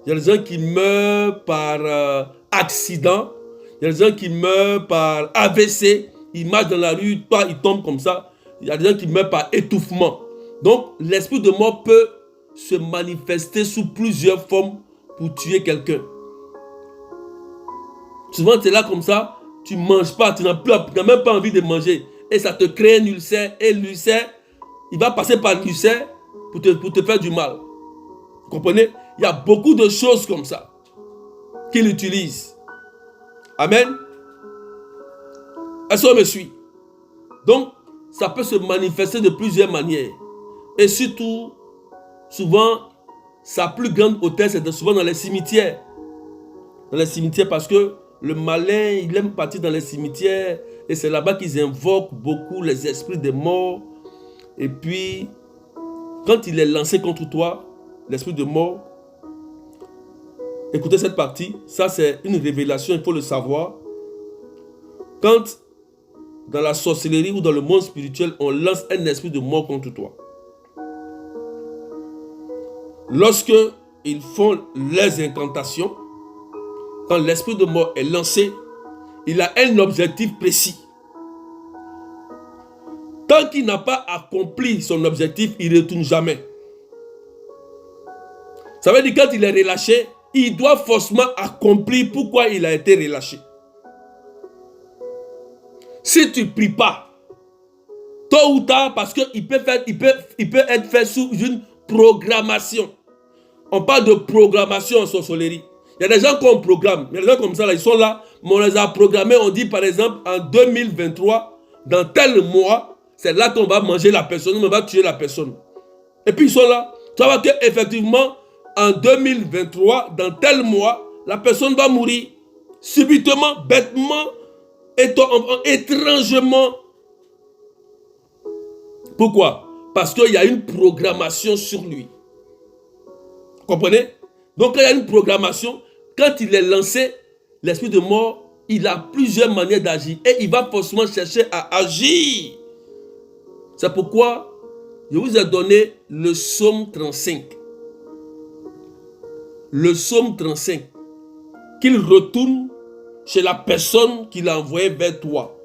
Il y a des gens qui meurent par accident. Il y a des gens qui meurent par AVC. Ils marchent dans la rue, toi, ils tombent comme ça. Il y a des gens qui meurent par étouffement. Donc, l'esprit de mort peut se manifester sous plusieurs formes pour tuer quelqu'un. Souvent, tu es là comme ça, tu ne manges pas, tu n'as même pas envie de manger. Et ça te crée un ulcère. Et l'ulcère, il va passer par l'ulcère pour te faire du mal. Vous comprenez? Il y a beaucoup de choses comme ça qu'il utilise. Amen. Est-ce qu'on me suit? Donc, ça peut se manifester de plusieurs manières. Et surtout, souvent, sa plus grande hauteur, c'est souvent dans les cimetières. Dans les cimetières, parce que le malin, il aime partir dans les cimetières. Et c'est là-bas qu'ils invoquent beaucoup les esprits des morts. Et puis, quand il est lancé contre toi, l'esprit de mort, écoutez cette partie, ça c'est une révélation, il faut le savoir. Quand, dans la sorcellerie ou dans le monde spirituel, on lance un esprit de mort contre toi. Lorsque ils font les incantations, quand l'esprit de mort est lancé, il a un objectif précis. Tant qu'il n'a pas accompli son objectif, il ne retourne jamais. Ça veut dire que quand il est relâché, il doit forcément accomplir pourquoi il a été relâché. Si tu ne pries pas, tôt ou tard, parce qu'il peut être fait sous une programmation. On parle de programmation en sorcellerie. Il y a des gens qu'on programme. Il y a des gens comme ça, là, ils sont là, mais on les a programmés. On dit par exemple, en 2023, dans tel mois, c'est là qu'on va manger la personne, on va tuer la personne. Et puis ils sont là. Tu vas voir qu'effectivement, en 2023, dans tel mois, la personne va mourir. Subitement, bêtement, étrangement. Pourquoi? Parce qu'il y a une programmation sur lui. Vous comprenez? Donc, quand il y a une programmation, quand il est lancé, l'esprit de mort, il a plusieurs manières d'agir. Et il va forcément chercher à agir. C'est pourquoi je vous ai donné le psaume 35. Le psaume 35. Qu'il retourne chez la personne qu'il a envoyée vers toi.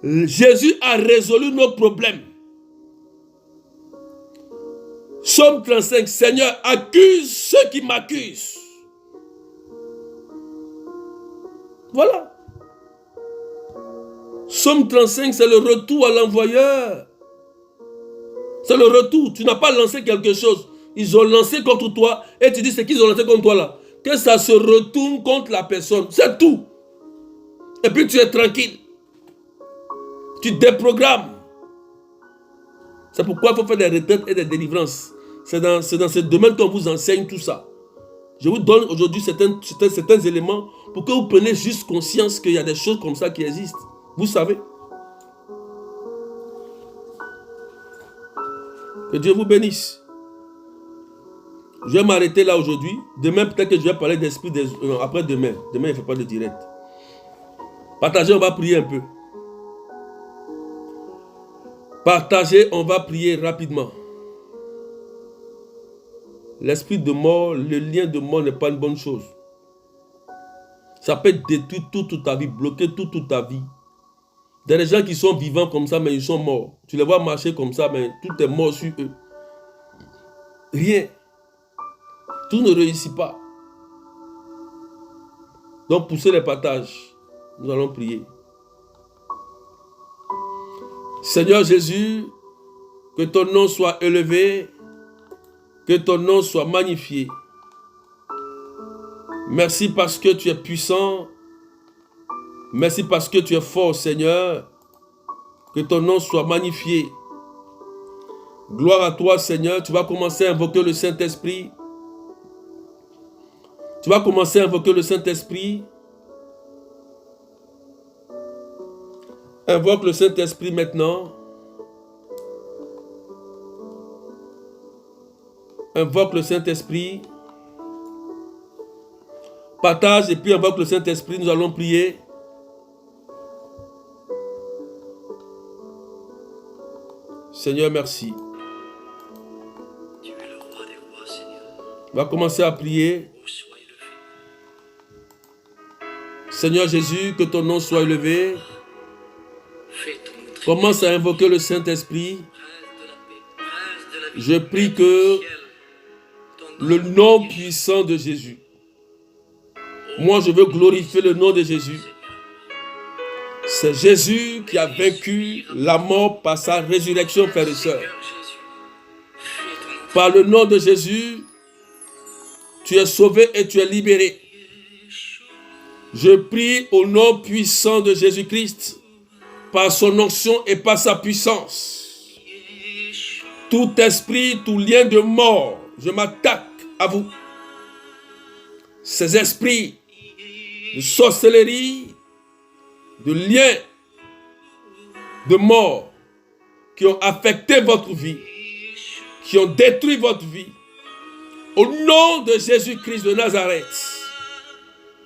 Jésus a résolu nos problèmes. Psaume 35, Seigneur, accuse ceux qui m'accusent. Voilà. Psaume 35, c'est le retour à l'envoyeur. C'est le retour. Tu n'as pas lancé quelque chose. Ils ont lancé contre toi. Et tu dis, c'est qu'ils ont lancé contre toi là. Que ça se retourne contre la personne. C'est tout. Et puis tu es tranquille. Tu déprogrammes. C'est pourquoi il faut faire des retraites et des délivrances. C'est dans ce domaine qu'on vous enseigne tout ça. Je vous donne aujourd'hui certains éléments pour que vous preniez juste conscience qu'il y a des choses comme ça qui existent. Vous savez. Que Dieu vous bénisse. Je vais m'arrêter là aujourd'hui. Demain, peut-être que je vais parler d'esprit. Après-demain. Demain, il ne fait pas de direct. Partagez, on va prier un peu. Partagez, on va prier rapidement. L'esprit de mort, le lien de mort n'est pas une bonne chose. Ça peut détruire toute ta vie, bloquer toute ta vie. Il y a des gens qui sont vivants comme ça, mais ils sont morts. Tu les vois marcher comme ça, mais tout est mort sur eux. Rien. Tout ne réussit pas. Donc, poussez les partages. Nous allons prier. Seigneur Jésus, que ton nom soit élevé, que ton nom soit magnifié. Merci parce que tu es puissant. Merci parce que tu es fort, Seigneur. Que ton nom soit magnifié. Gloire à toi, Seigneur. Tu vas commencer à invoquer le Saint-Esprit. Tu vas commencer à invoquer le Saint-Esprit. Invoque le Saint-Esprit maintenant. Invoque le Saint-Esprit. Partage et puis invoque le Saint-Esprit. Nous allons prier. Seigneur, merci. Tu es le roi des rois, Seigneur. On va commencer à prier. Ô, sois élevé. Seigneur Jésus, que ton nom soit élevé. Fais ton triomphe, Commence à invoquer le Saint-Esprit. prince de la paix, prince de la vie. Je prie que le nom puissant de Jésus. Moi, je veux glorifier le nom de Jésus. C'est Jésus qui a vaincu la mort par sa résurrection, frères et sœurs. Par le nom de Jésus, tu es sauvé et tu es libéré. Je prie au nom puissant de Jésus-Christ, par son onction et par sa puissance. Tout esprit, tout lien de mort, je m'attaque à vous. Ces esprits de sorcellerie, de liens de mort qui ont affecté votre vie, qui ont détruit votre vie, au nom de Jésus-Christ de Nazareth,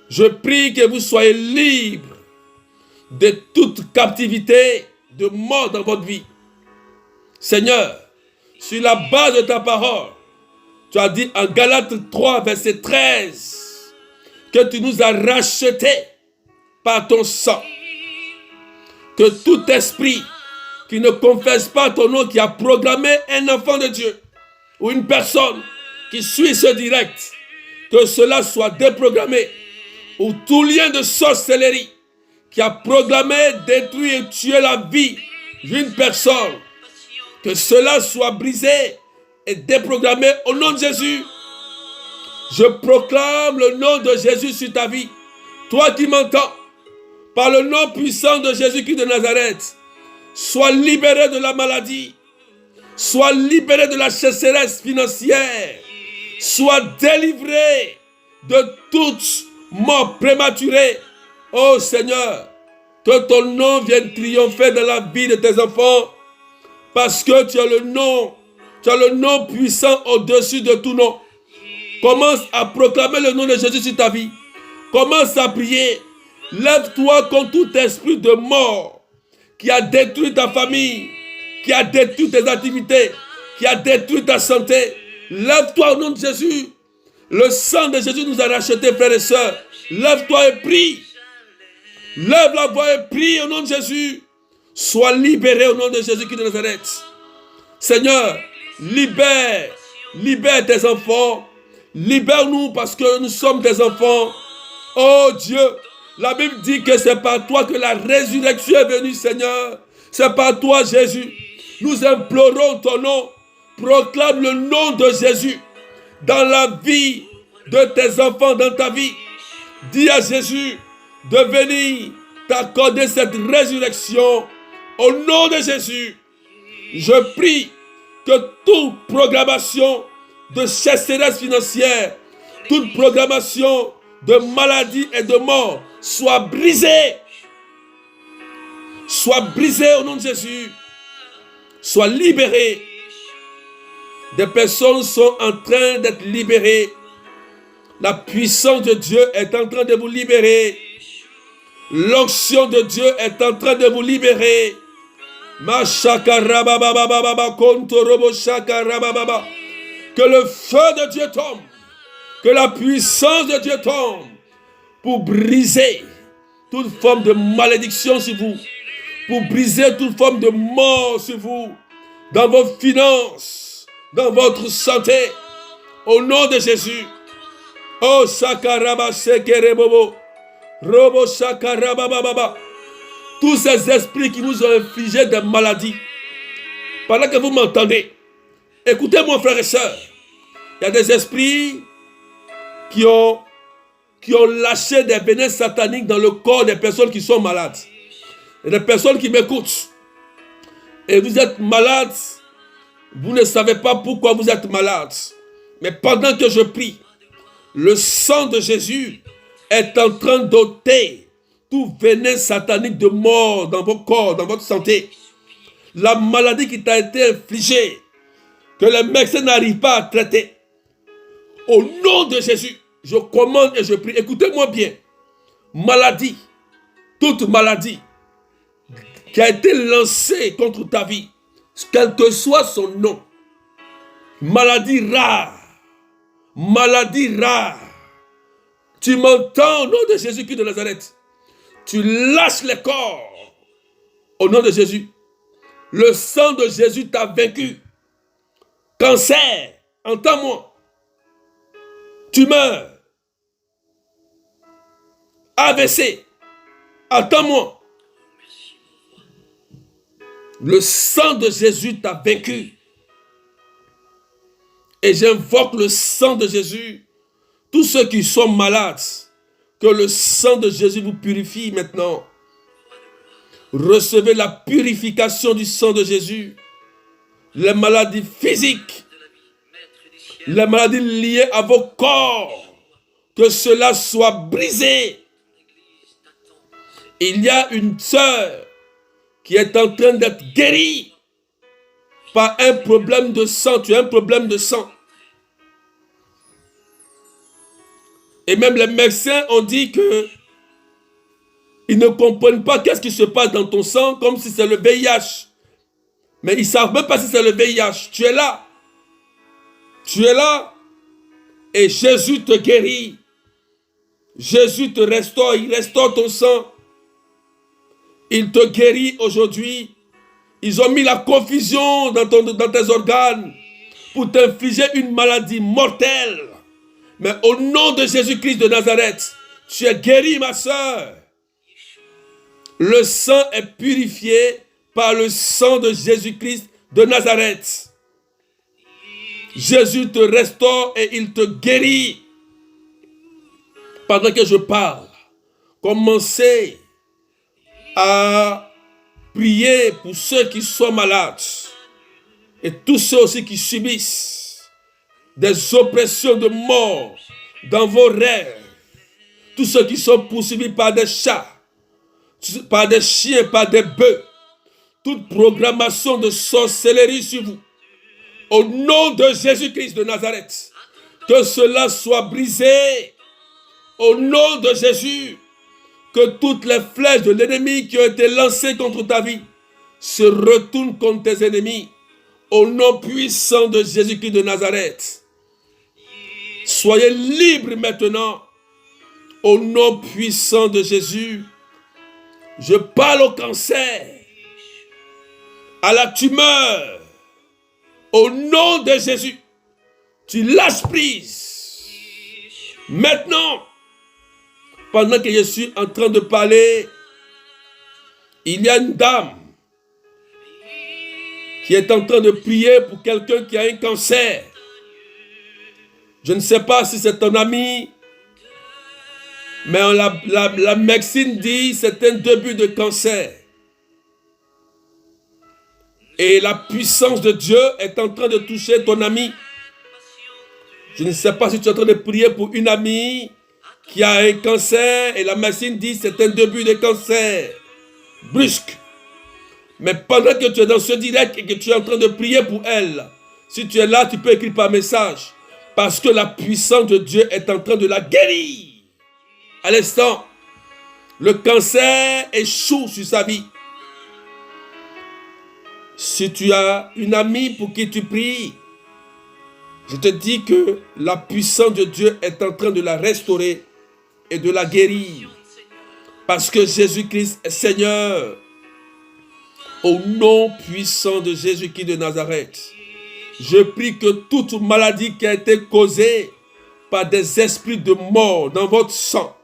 je prie que vous soyez libres de toute captivité de mort dans votre vie. Seigneur, sur la base de ta parole, tu as dit en Galates 3, verset 13, que tu nous as rachetés par ton sang. Que tout esprit qui ne confesse pas ton nom, qui a programmé un enfant de Dieu ou une personne qui suit ce direct, que cela soit déprogrammé, ou tout lien de sorcellerie qui a programmé, détruit et tué la vie d'une personne, que cela soit brisé et déprogrammé au nom de Jésus. Je proclame le nom de Jésus sur ta vie. Toi qui m'entends, par le nom puissant de Jésus-Christ de Nazareth, sois libéré de la maladie, sois libéré de la sécheresse financière, sois délivré de toute mort prématurée. Oh Seigneur, que ton nom vienne triompher dans la vie de tes enfants, parce que tu as le nom puissant au-dessus de tout nom. Commence à proclamer le nom de Jésus sur ta vie. Commence à prier. Lève-toi contre tout esprit de mort qui a détruit ta famille, qui a détruit tes activités, qui a détruit ta santé. Lève-toi au nom de Jésus. Le sang de Jésus nous a rachetés, frères et sœurs. Lève-toi et prie. Lève la voix et prie au nom de Jésus. Sois libéré au nom de Jésus-Christ de Nazareth. Seigneur, libère tes enfants. Libère-nous parce que nous sommes tes enfants. Oh Dieu, la Bible dit que c'est par toi que la résurrection est venue, Seigneur. C'est par toi, Jésus. Nous implorons ton nom. Proclame le nom de Jésus dans la vie de tes enfants, dans ta vie. Dis à Jésus de venir t'accorder cette résurrection au nom de Jésus. Je prie que toute programmation de sécheresse financière, toute programmation de maladie et de mort soit brisée. Soit brisée au nom de Jésus. Soit libérée. Des personnes sont en train d'être libérées. La puissance de Dieu est en train de vous libérer. L'onction de Dieu est en train de vous libérer. Que le feu de Dieu tombe. Que la puissance de Dieu tombe pour briser toute forme de malédiction sur vous. Pour briser toute forme de mort sur vous. Dans vos finances. Dans votre santé. Au nom de Jésus. Oh Sakaraba Sekerebobo. Robo Sakaraba Baba. Tous ces esprits qui vous ont infligé des maladies. Pendant que vous m'entendez. Écoutez-moi, frères et sœurs. Il y a des esprits qui ont lâché des venins sataniques dans le corps des personnes qui sont malades. Il y a des personnes qui m'écoutent. Et vous êtes malades. Vous ne savez pas pourquoi vous êtes malades. Mais pendant que je prie, le sang de Jésus est en train d'ôter tout venin satanique de mort dans vos corps, dans votre santé, la maladie qui t'a été infligée, que les médecins n'arrivent pas à traiter, au nom de Jésus, je commande et je prie. Écoutez-moi bien. Maladie, toute maladie qui a été lancée contre ta vie, quel que soit son nom, maladie rare, tu m'entends au nom de Jésus-Christ de Nazareth, tu lâches les corps au nom de Jésus. Le sang de Jésus t'a vaincu. Cancer, entends-moi, tumeur, AVC, attends-moi. Le sang de Jésus t'a vaincu. Et j'invoque le sang de Jésus. Tous ceux qui sont malades, que le sang de Jésus vous purifie maintenant. Recevez la purification du sang de Jésus. Les maladies physiques, les maladies liées à vos corps, que cela soit brisé. Il y a une sœur qui est en train d'être guérie par un problème de sang. Tu as un problème de sang. Et même les médecins ont dit que ils ne comprennent pas qu'est-ce qui se passe dans ton sang, comme si c'est le VIH. Mais ils ne savent même pas si c'est le VIH. Tu es là. Tu es là. Et Jésus te guérit. Jésus te restaure. Il restaure ton sang. Il te guérit aujourd'hui. Ils ont mis la confusion dans tes organes pour t'infliger une maladie mortelle. Mais au nom de Jésus-Christ de Nazareth, tu es guéri, ma soeur. Le sang est purifié par le sang de Jésus-Christ de Nazareth. Jésus te restaure et il te guérit. Pendant que je parle, commencez à prier pour ceux qui sont malades et tous ceux aussi qui subissent des oppressions de mort dans vos rêves. Tous ceux qui sont poursuivis par des chats, par des chiens, par des bœufs. Toute programmation de sorcellerie sur vous. Au nom de Jésus-Christ de Nazareth, que cela soit brisé. Au nom de Jésus, que toutes les flèches de l'ennemi qui ont été lancées contre ta vie se retournent contre tes ennemis. Au nom puissant de Jésus-Christ de Nazareth. Soyez libres maintenant. Au nom puissant de Jésus. Je parle au cancer, à la tumeur. Au nom de Jésus, tu lâches prise. Maintenant, pendant que je suis en train de parler, il y a une dame qui est en train de prier pour quelqu'un qui a un cancer. Je ne sais pas si c'est ton ami, mais la médecine dit que c'est un début de cancer. Et la puissance de Dieu est en train de toucher ton ami. Je ne sais pas si tu es en train de prier pour une amie qui a un cancer et la médecine dit que c'est un début de cancer brusque. Mais pendant que tu es dans ce direct et que tu es en train de prier pour elle, si tu es là, tu peux écrire par message. Parce que la puissance de Dieu est en train de la guérir. À l'instant, le cancer échoue sur sa vie. Si tu as une amie pour qui tu pries, je te dis que la puissance de Dieu est en train de la restaurer et de la guérir. Parce que Jésus-Christ est Seigneur. Au nom puissant de Jésus-Christ de Nazareth, je prie que toute maladie qui a été causée par des esprits de mort dans votre sang,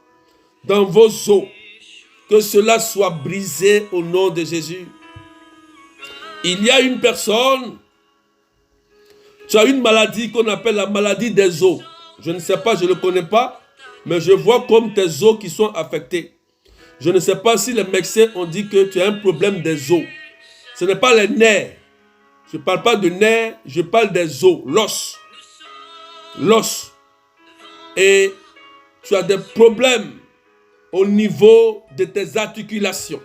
dans vos os, que cela soit brisé au nom de Jésus. Il y a une personne, tu as une maladie qu'on appelle la maladie des os. Je ne sais pas, je ne le connais pas, mais je vois comme tes os qui sont affectés. Je ne sais pas si les médecins ont dit que tu as un problème des os. Ce n'est pas les nerfs. Je ne parle pas de nerfs, je parle des os, l'os. L'os. Et tu as des problèmes au niveau de tes articulations.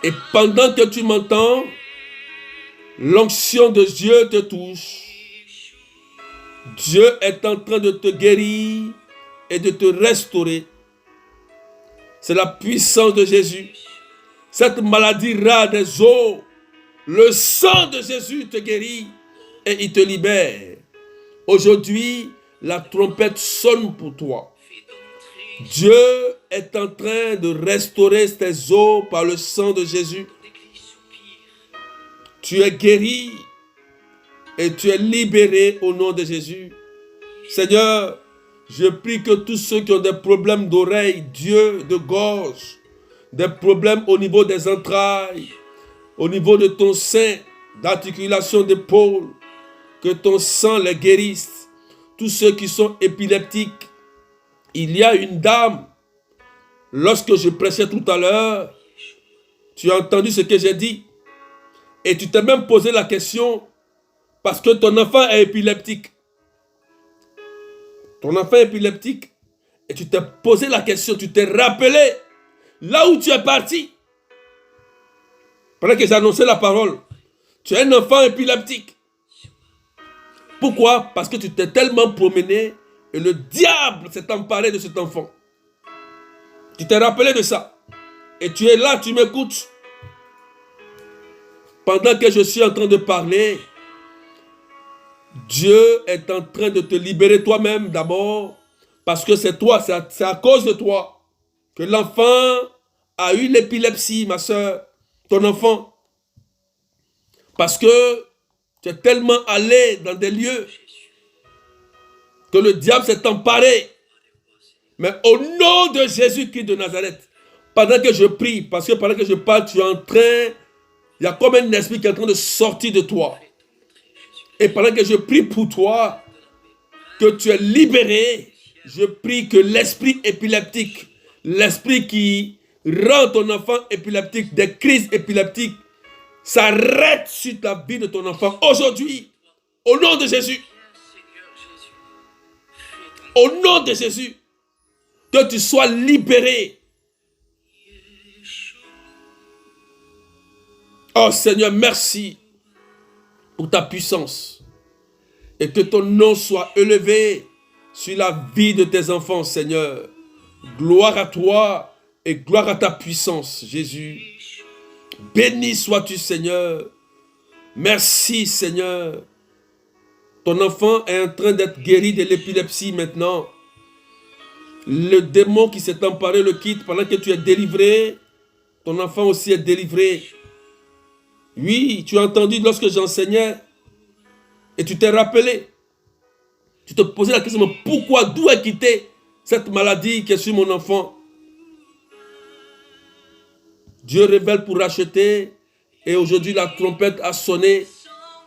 Et pendant que tu m'entends, l'onction de Dieu te touche. Dieu est en train de te guérir et de te restaurer. C'est la puissance de Jésus. Cette maladie rare des os, le sang de Jésus te guérit et il te libère. Aujourd'hui, la trompette sonne pour toi. Dieu est en train de restaurer tes os par le sang de Jésus. Tu es guéri et tu es libéré au nom de Jésus. Seigneur, je prie que tous ceux qui ont des problèmes d'oreille, d'yeux, de gorge, des problèmes au niveau des entrailles, au niveau de ton sein, d'articulation d'épaule, que ton sang les guérisse. Tous ceux qui sont épileptiques, il y a une dame, lorsque je prêchais tout à l'heure, tu as entendu ce que j'ai dit, et tu t'es même posé la question, parce que ton enfant est épileptique. Ton enfant est épileptique, et tu t'es posé la question, tu t'es rappelé, là où tu es parti, pendant que j'ai annoncé la parole, tu es un enfant épileptique. Pourquoi? Parce que tu t'es tellement promené et le diable s'est emparé de cet enfant. Tu t'es rappelé de ça. Et tu es là, tu m'écoutes. Pendant que je suis en train de parler, Dieu est en train de te libérer toi-même d'abord. Parce que c'est toi, c'est à cause de toi que l'enfant a eu l'épilepsie, ma soeur, ton enfant. Parce que tu es tellement allé dans des lieux que le diable s'est emparé. Mais au nom de Jésus-Christ de Nazareth, pendant que je prie, parce que pendant que je parle, tu es en train, il y a comme un esprit qui est en train de sortir de toi. Et pendant que je prie pour toi, que tu es libéré, je prie que l'esprit épileptique, l'esprit qui rend ton enfant épileptique, des crises épileptiques, s'arrête sur la vie de ton enfant aujourd'hui, au nom de Jésus. Au nom de Jésus, que tu sois libéré. Oh Seigneur, merci pour ta puissance et que ton nom soit élevé sur la vie de tes enfants, Seigneur. Gloire à toi et gloire à ta puissance, Jésus. Béni sois-tu, Seigneur. Merci, Seigneur. Ton enfant est en train d'être guéri de l'épilepsie maintenant. Le démon qui s'est emparé le quitte pendant que tu es délivré. Ton enfant aussi est délivré. Oui, tu as entendu lorsque j'enseignais et tu t'es rappelé. Tu te posais la question, mais pourquoi, d'où est quittée cette maladie qui est sur mon enfant? Dieu révèle pour racheter et aujourd'hui la trompette a sonné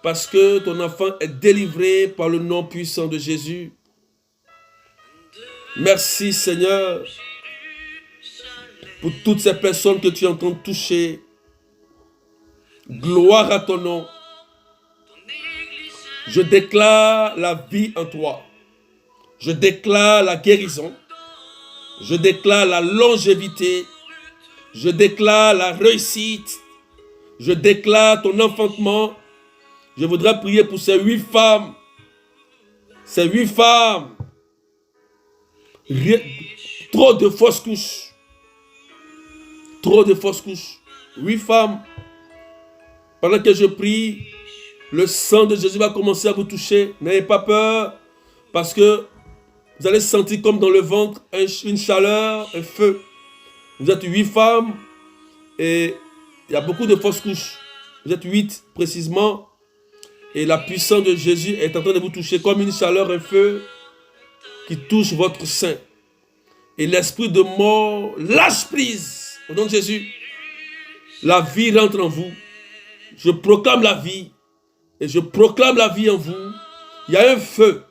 parce que ton enfant est délivré par le nom puissant de Jésus. Merci Seigneur pour toutes ces personnes que tu es en train de toucher. Gloire à ton nom. Je déclare la vie en toi. Je déclare la guérison. Je déclare la longévité. Je déclare la réussite. Je déclare ton enfantement. Je voudrais prier pour ces 8 femmes. Ces 8 femmes. Trop de fausses couches. Trop de fausses couches. 8 femmes. Pendant que je prie, le sang de Jésus va commencer à vous toucher. N'ayez pas peur. Parce que vous allez sentir comme dans le ventre une chaleur, un feu. Vous êtes 8 femmes et il y a beaucoup de fausses couches. Vous êtes 8 précisément. Et la puissance de Jésus est en train de vous toucher comme une chaleur, un feu qui touche votre sein. Et l'esprit de mort lâche prise. Au nom de Jésus, la vie rentre en vous. Je proclame la vie. Et je proclame la vie en vous. Il y a un feu.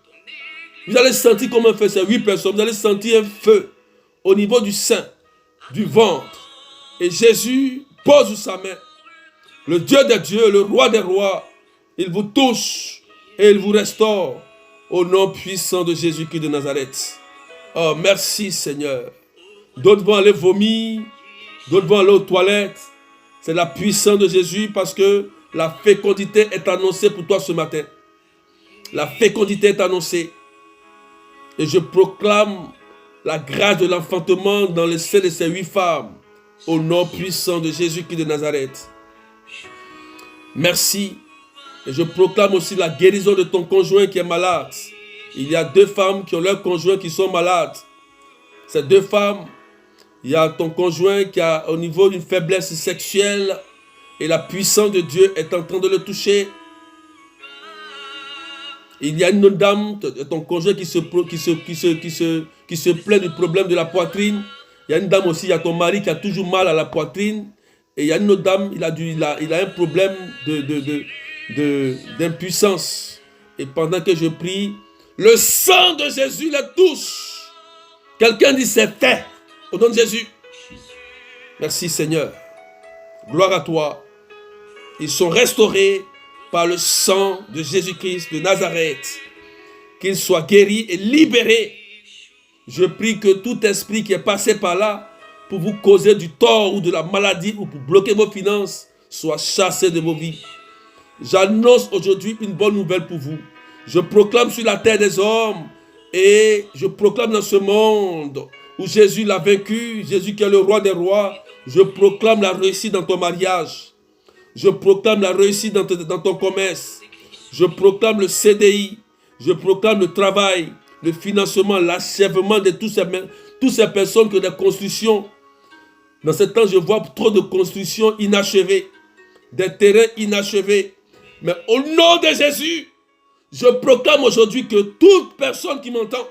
Vous allez sentir comme un feu. C'est 8 personnes. Vous allez sentir un feu au niveau du sein, du ventre. Et Jésus pose sa main. Le Dieu des dieux, le roi des rois, il vous touche et il vous restaure au nom puissant de Jésus-Christ de Nazareth. Oh, merci Seigneur. D'autres vont aller vomir. D'autres vont aller aux toilettes. C'est la puissance de Jésus parce que la fécondité est annoncée pour toi ce matin. La fécondité est annoncée. Et je proclame la grâce de l'enfantement dans le sein de ces 8 femmes. Au nom puissant de Jésus-Christ de Nazareth. Merci. Et je proclame aussi la guérison de ton conjoint qui est malade. Il y a 2 femmes qui ont leurs conjoints qui sont malades. Ces 2 femmes, il y a ton conjoint qui a au niveau d'une faiblesse sexuelle et la puissance de Dieu est en train de le toucher. Il y a une autre dame, ton conjoint qui se plaint du problème de la poitrine. Il y a une dame aussi, il y a ton mari qui a toujours mal à la poitrine. Et il y a une autre dame, il a un problème d'impuissance. Et pendant que je prie, le sang de Jésus les touche. Quelqu'un dit c'est fait. Au nom de Jésus. Merci Seigneur. Gloire à toi. Ils sont restaurés par le sang de Jésus-Christ de Nazareth. Qu'ils soient guéris et libérés. Je prie que tout esprit qui est passé par là pour vous causer du tort ou de la maladie ou pour bloquer vos finances soit chassé de vos vies. J'annonce aujourd'hui une bonne nouvelle pour vous. Je proclame sur la terre des hommes et je proclame dans ce monde où Jésus l'a vaincu, Jésus qui est le roi des rois, je proclame la réussite dans ton mariage. Je proclame la réussite dans ton commerce. Je proclame le CDI. Je proclame le travail, le financement, l'achèvement de toutes ces personnes qui ont des constructions. Dans ce temps, je vois trop de constructions inachevées, des terrains inachevés. Mais au nom de Jésus, je proclame aujourd'hui que toute personne qui m'entend,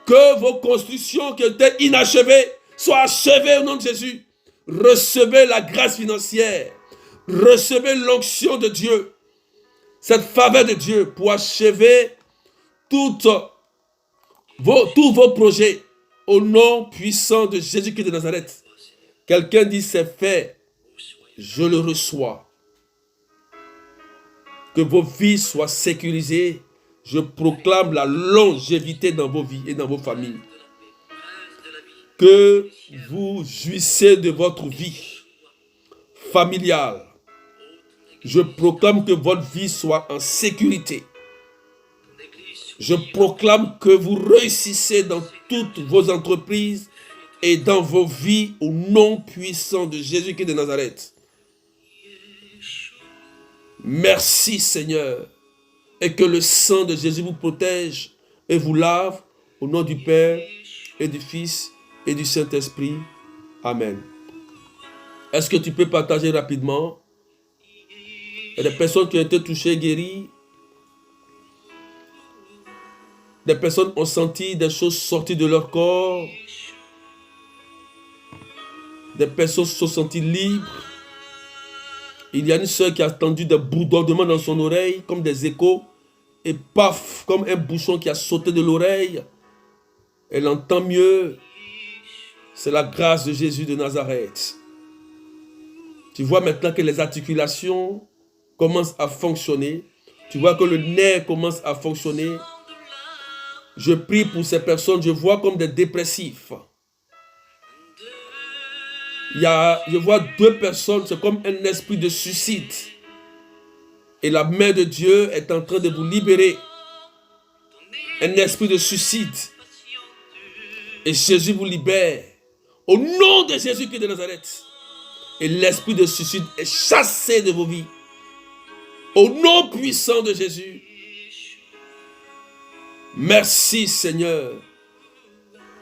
que vos constructions qui étaient inachevées soient achevées au nom de Jésus. Recevez la grâce financière. Recevez l'onction de Dieu. Cette faveur de Dieu pour achever tous vos projets au nom puissant de Jésus-Christ de Nazareth. Quelqu'un dit c'est fait. Je le reçois. Que vos vies soient sécurisées. Je proclame la longévité dans vos vies et dans vos familles. Que vous jouissez de votre vie familiale. Je proclame que votre vie soit en sécurité. Je proclame que vous réussissez dans toutes vos entreprises et dans vos vies au nom puissant de Jésus-Christ de Nazareth. Merci Seigneur. Et que le sang de Jésus vous protège et vous lave au nom du Père et du Fils et du Saint-Esprit. Amen. Est-ce que tu peux partager rapidement? Il y a des personnes qui ont été touchées, guéries. Des personnes ont senti des choses sorties de leur corps. Des personnes se sont senties libres. Il y a une soeur qui a entendu des bourdonnements dans son oreille, comme des échos. Et paf, comme un bouchon qui a sauté de l'oreille. Elle entend mieux. C'est la grâce de Jésus de Nazareth. Tu vois maintenant que les articulations commencent à fonctionner. Tu vois que le nerf commence à fonctionner. Je prie pour ces personnes. Je vois comme des dépressifs. Je vois 2 personnes. C'est comme un esprit de suicide. Et la main de Dieu est en train de vous libérer. Un esprit de suicide. Et Jésus vous libère. Au nom de Jésus-Christ de Nazareth. Et l'esprit de suicide est chassé de vos vies. Au nom puissant de Jésus. Merci Seigneur.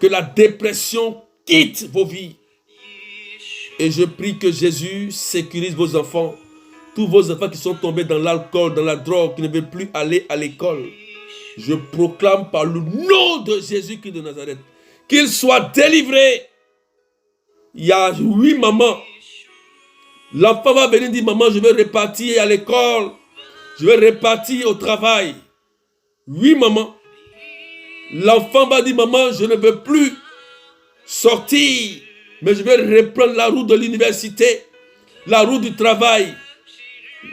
Que la dépression quitte vos vies. Et je prie que Jésus sécurise vos enfants. Tous vos enfants qui sont tombés dans l'alcool, dans la drogue, qui ne veulent plus aller à l'école. Je proclame par le nom de Jésus-Christ de Nazareth qu'ils soient délivrés. Il y a 8 mamans. L'enfant va venir dire, maman, je vais repartir à l'école. Je vais repartir au travail. 8 mamans. L'enfant va dire, maman, je ne veux plus sortir. Mais je vais reprendre la route de l'université. La route du travail.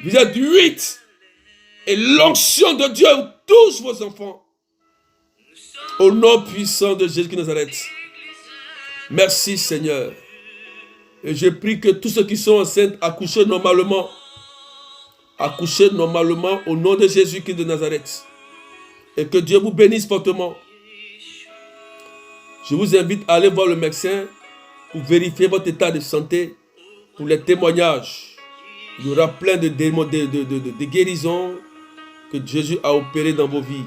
Vous êtes 8. Et l'onction de Dieu touche vos enfants. Au nom puissant de Jésus de Nazareth. Merci Seigneur. Et je prie que tous ceux qui sont enceintes accouchent normalement. Accouchez normalement au nom de Jésus-Christ de Nazareth. Et que Dieu vous bénisse fortement. Je vous invite à aller voir le médecin pour vérifier votre état de santé, pour les témoignages. Il y aura plein de guérisons que Jésus a opérées dans vos vies.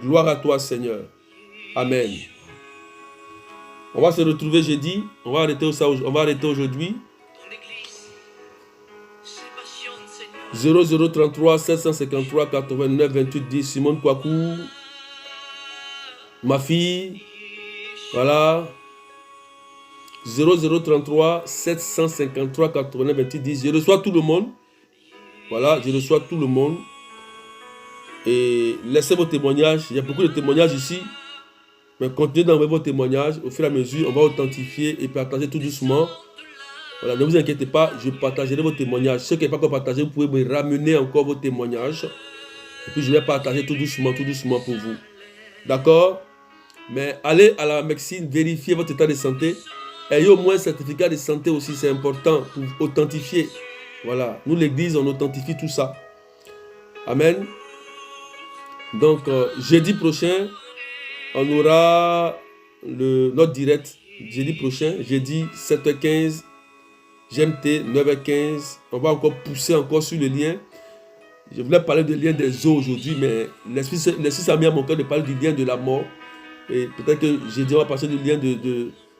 Gloire à toi, Seigneur. Amen. On va se retrouver jeudi. On va arrêter aujourd'hui. 0033 753 89 28 10. Simone Kouakou. Ma fille. Voilà. 0033 753 89 28 10. Je reçois tout le monde. Voilà, je reçois tout le monde. Et laissez vos témoignages. Il y a beaucoup de témoignages ici. Mais continuez d'envoyer vos témoignages. Au fur et à mesure, on va authentifier et partager tout doucement. Voilà, ne vous inquiétez pas, je partagerai vos témoignages. Ceux qui n'ont pas encore partagé, vous pouvez me ramener encore vos témoignages. Et puis je vais partager tout doucement pour vous. D'accord? Mais allez à la médecine, vérifiez votre état de santé. Ayez au moins un certificat de santé aussi, c'est important pour authentifier. Voilà, nous l'église, on authentifie tout ça. Amen. Donc, jeudi prochain, on aura notre direct. Jeudi prochain, jeudi 7h15, GMT 9h15. On va encore pousser encore sur le lien. Je voulais parler du lien des eaux aujourd'hui, mais l'Esprit s'est mis à mon cœur de parler du lien de la mort. Et peut-être que jeudi, on va passer du lien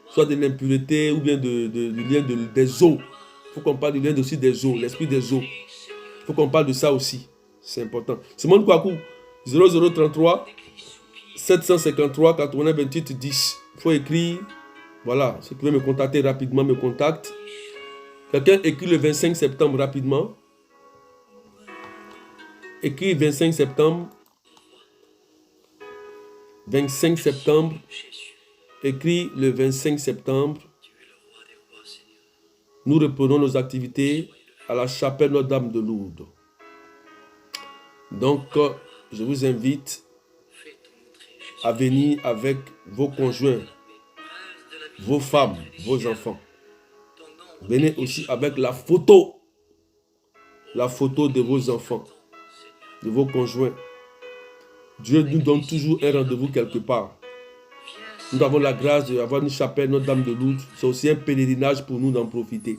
soit de l'impureté ou bien du lien des eaux. Il faut qu'on parle du lien aussi des eaux, l'esprit des eaux. Il faut qu'on parle de ça aussi. C'est important. Simone Kouakou, 0033 753 89 28 10. Il faut écrire. Voilà, si vous pouvez me contacter rapidement, me contacte. Quelqu'un écrit le 25 septembre rapidement. Écrit 25 septembre. 25 septembre. Écrit le 25 septembre. Nous reprenons nos activités à la chapelle Notre-Dame de Lourdes. Donc, je vous invite à venir avec vos conjoints, vos femmes, vos enfants. Venez aussi avec la photo de vos enfants, de vos conjoints. Dieu nous donne toujours un rendez-vous quelque part. Nous avons la grâce d'avoir une chapelle Notre-Dame de Lourdes. C'est aussi un pèlerinage pour nous d'en profiter.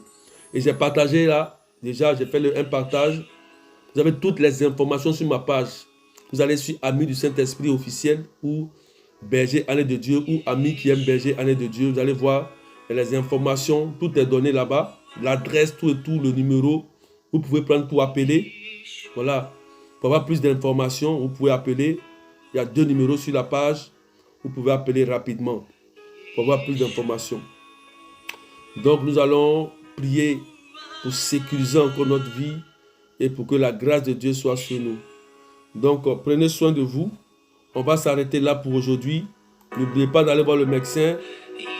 Et j'ai partagé là, déjà j'ai fait un partage. Vous avez toutes les informations sur ma page. Vous allez sur Amis du Saint-Esprit officiel ou Berger Année de Dieu ou Amis qui aiment Berger Année de Dieu. Vous allez voir les informations, tout est donné là-bas. L'adresse, tout et tout, le numéro. Vous pouvez prendre pour appeler. Voilà. Pour avoir plus d'informations, vous pouvez appeler. Il y a 2 numéros sur la page. Vous pouvez appeler rapidement pour avoir plus d'informations. Donc nous allons prier pour sécuriser encore notre vie et pour que la grâce de Dieu soit sur nous. Donc prenez soin de vous. On va s'arrêter là pour aujourd'hui. N'oubliez pas d'aller voir le médecin.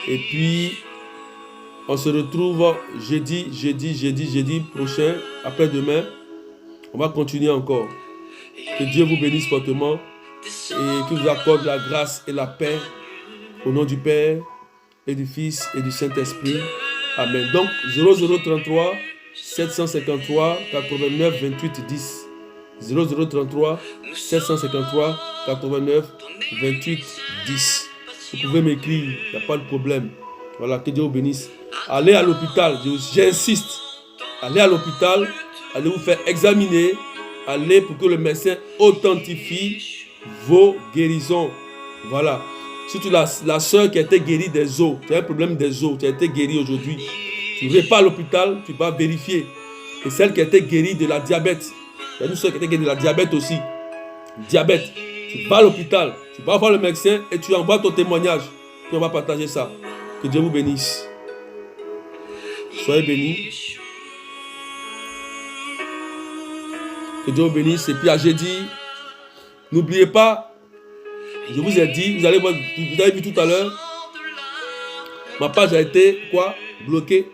Et puis on se retrouve jeudi prochain, après-demain. On va continuer encore. Que Dieu vous bénisse fortement. Et qu'il vous accorde la grâce et la paix au nom du Père et du Fils et du Saint-Esprit. Amen. Donc 0033 753 89 28 10. 0033 753 89 28 10. Vous pouvez m'écrire, il n'y a pas de problème. Voilà, que Dieu vous bénisse. Allez à l'hôpital, j'insiste. Allez à l'hôpital, allez vous faire examiner. Allez pour que le médecin authentifie vos guérisons. Voilà. Surtout la soeur qui a été guérie des os. Tu as un problème des os. Tu as été guérie aujourd'hui. Tu ne vas pas à l'hôpital. Tu vas vérifier. Et celle qui a été guérie de la diabète. Il y a une soeur qui a été guérie de la diabète aussi. Diabète. Tu vas à l'hôpital. Tu vas voir le médecin et tu envoies ton témoignage. Puis on va partager ça. Que Dieu vous bénisse. Soyez bénis. Que Dieu vous bénisse. Et puis à jeudi. N'oubliez pas, je vous ai dit, vous avez vu tout à l'heure, ma page a été bloquée.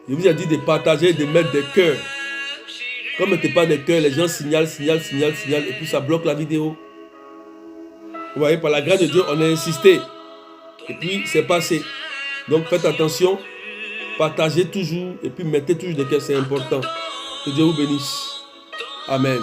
Je vous ai dit de partager, de mettre des cœurs. Comme vous ne mettez pas des cœurs, les gens signalent, et puis ça bloque la vidéo. Vous voyez, par la grâce de Dieu, on a insisté. Et puis c'est passé. Donc faites attention, partagez toujours et puis mettez toujours des cœurs, c'est important. Que Dieu vous bénisse. Amen.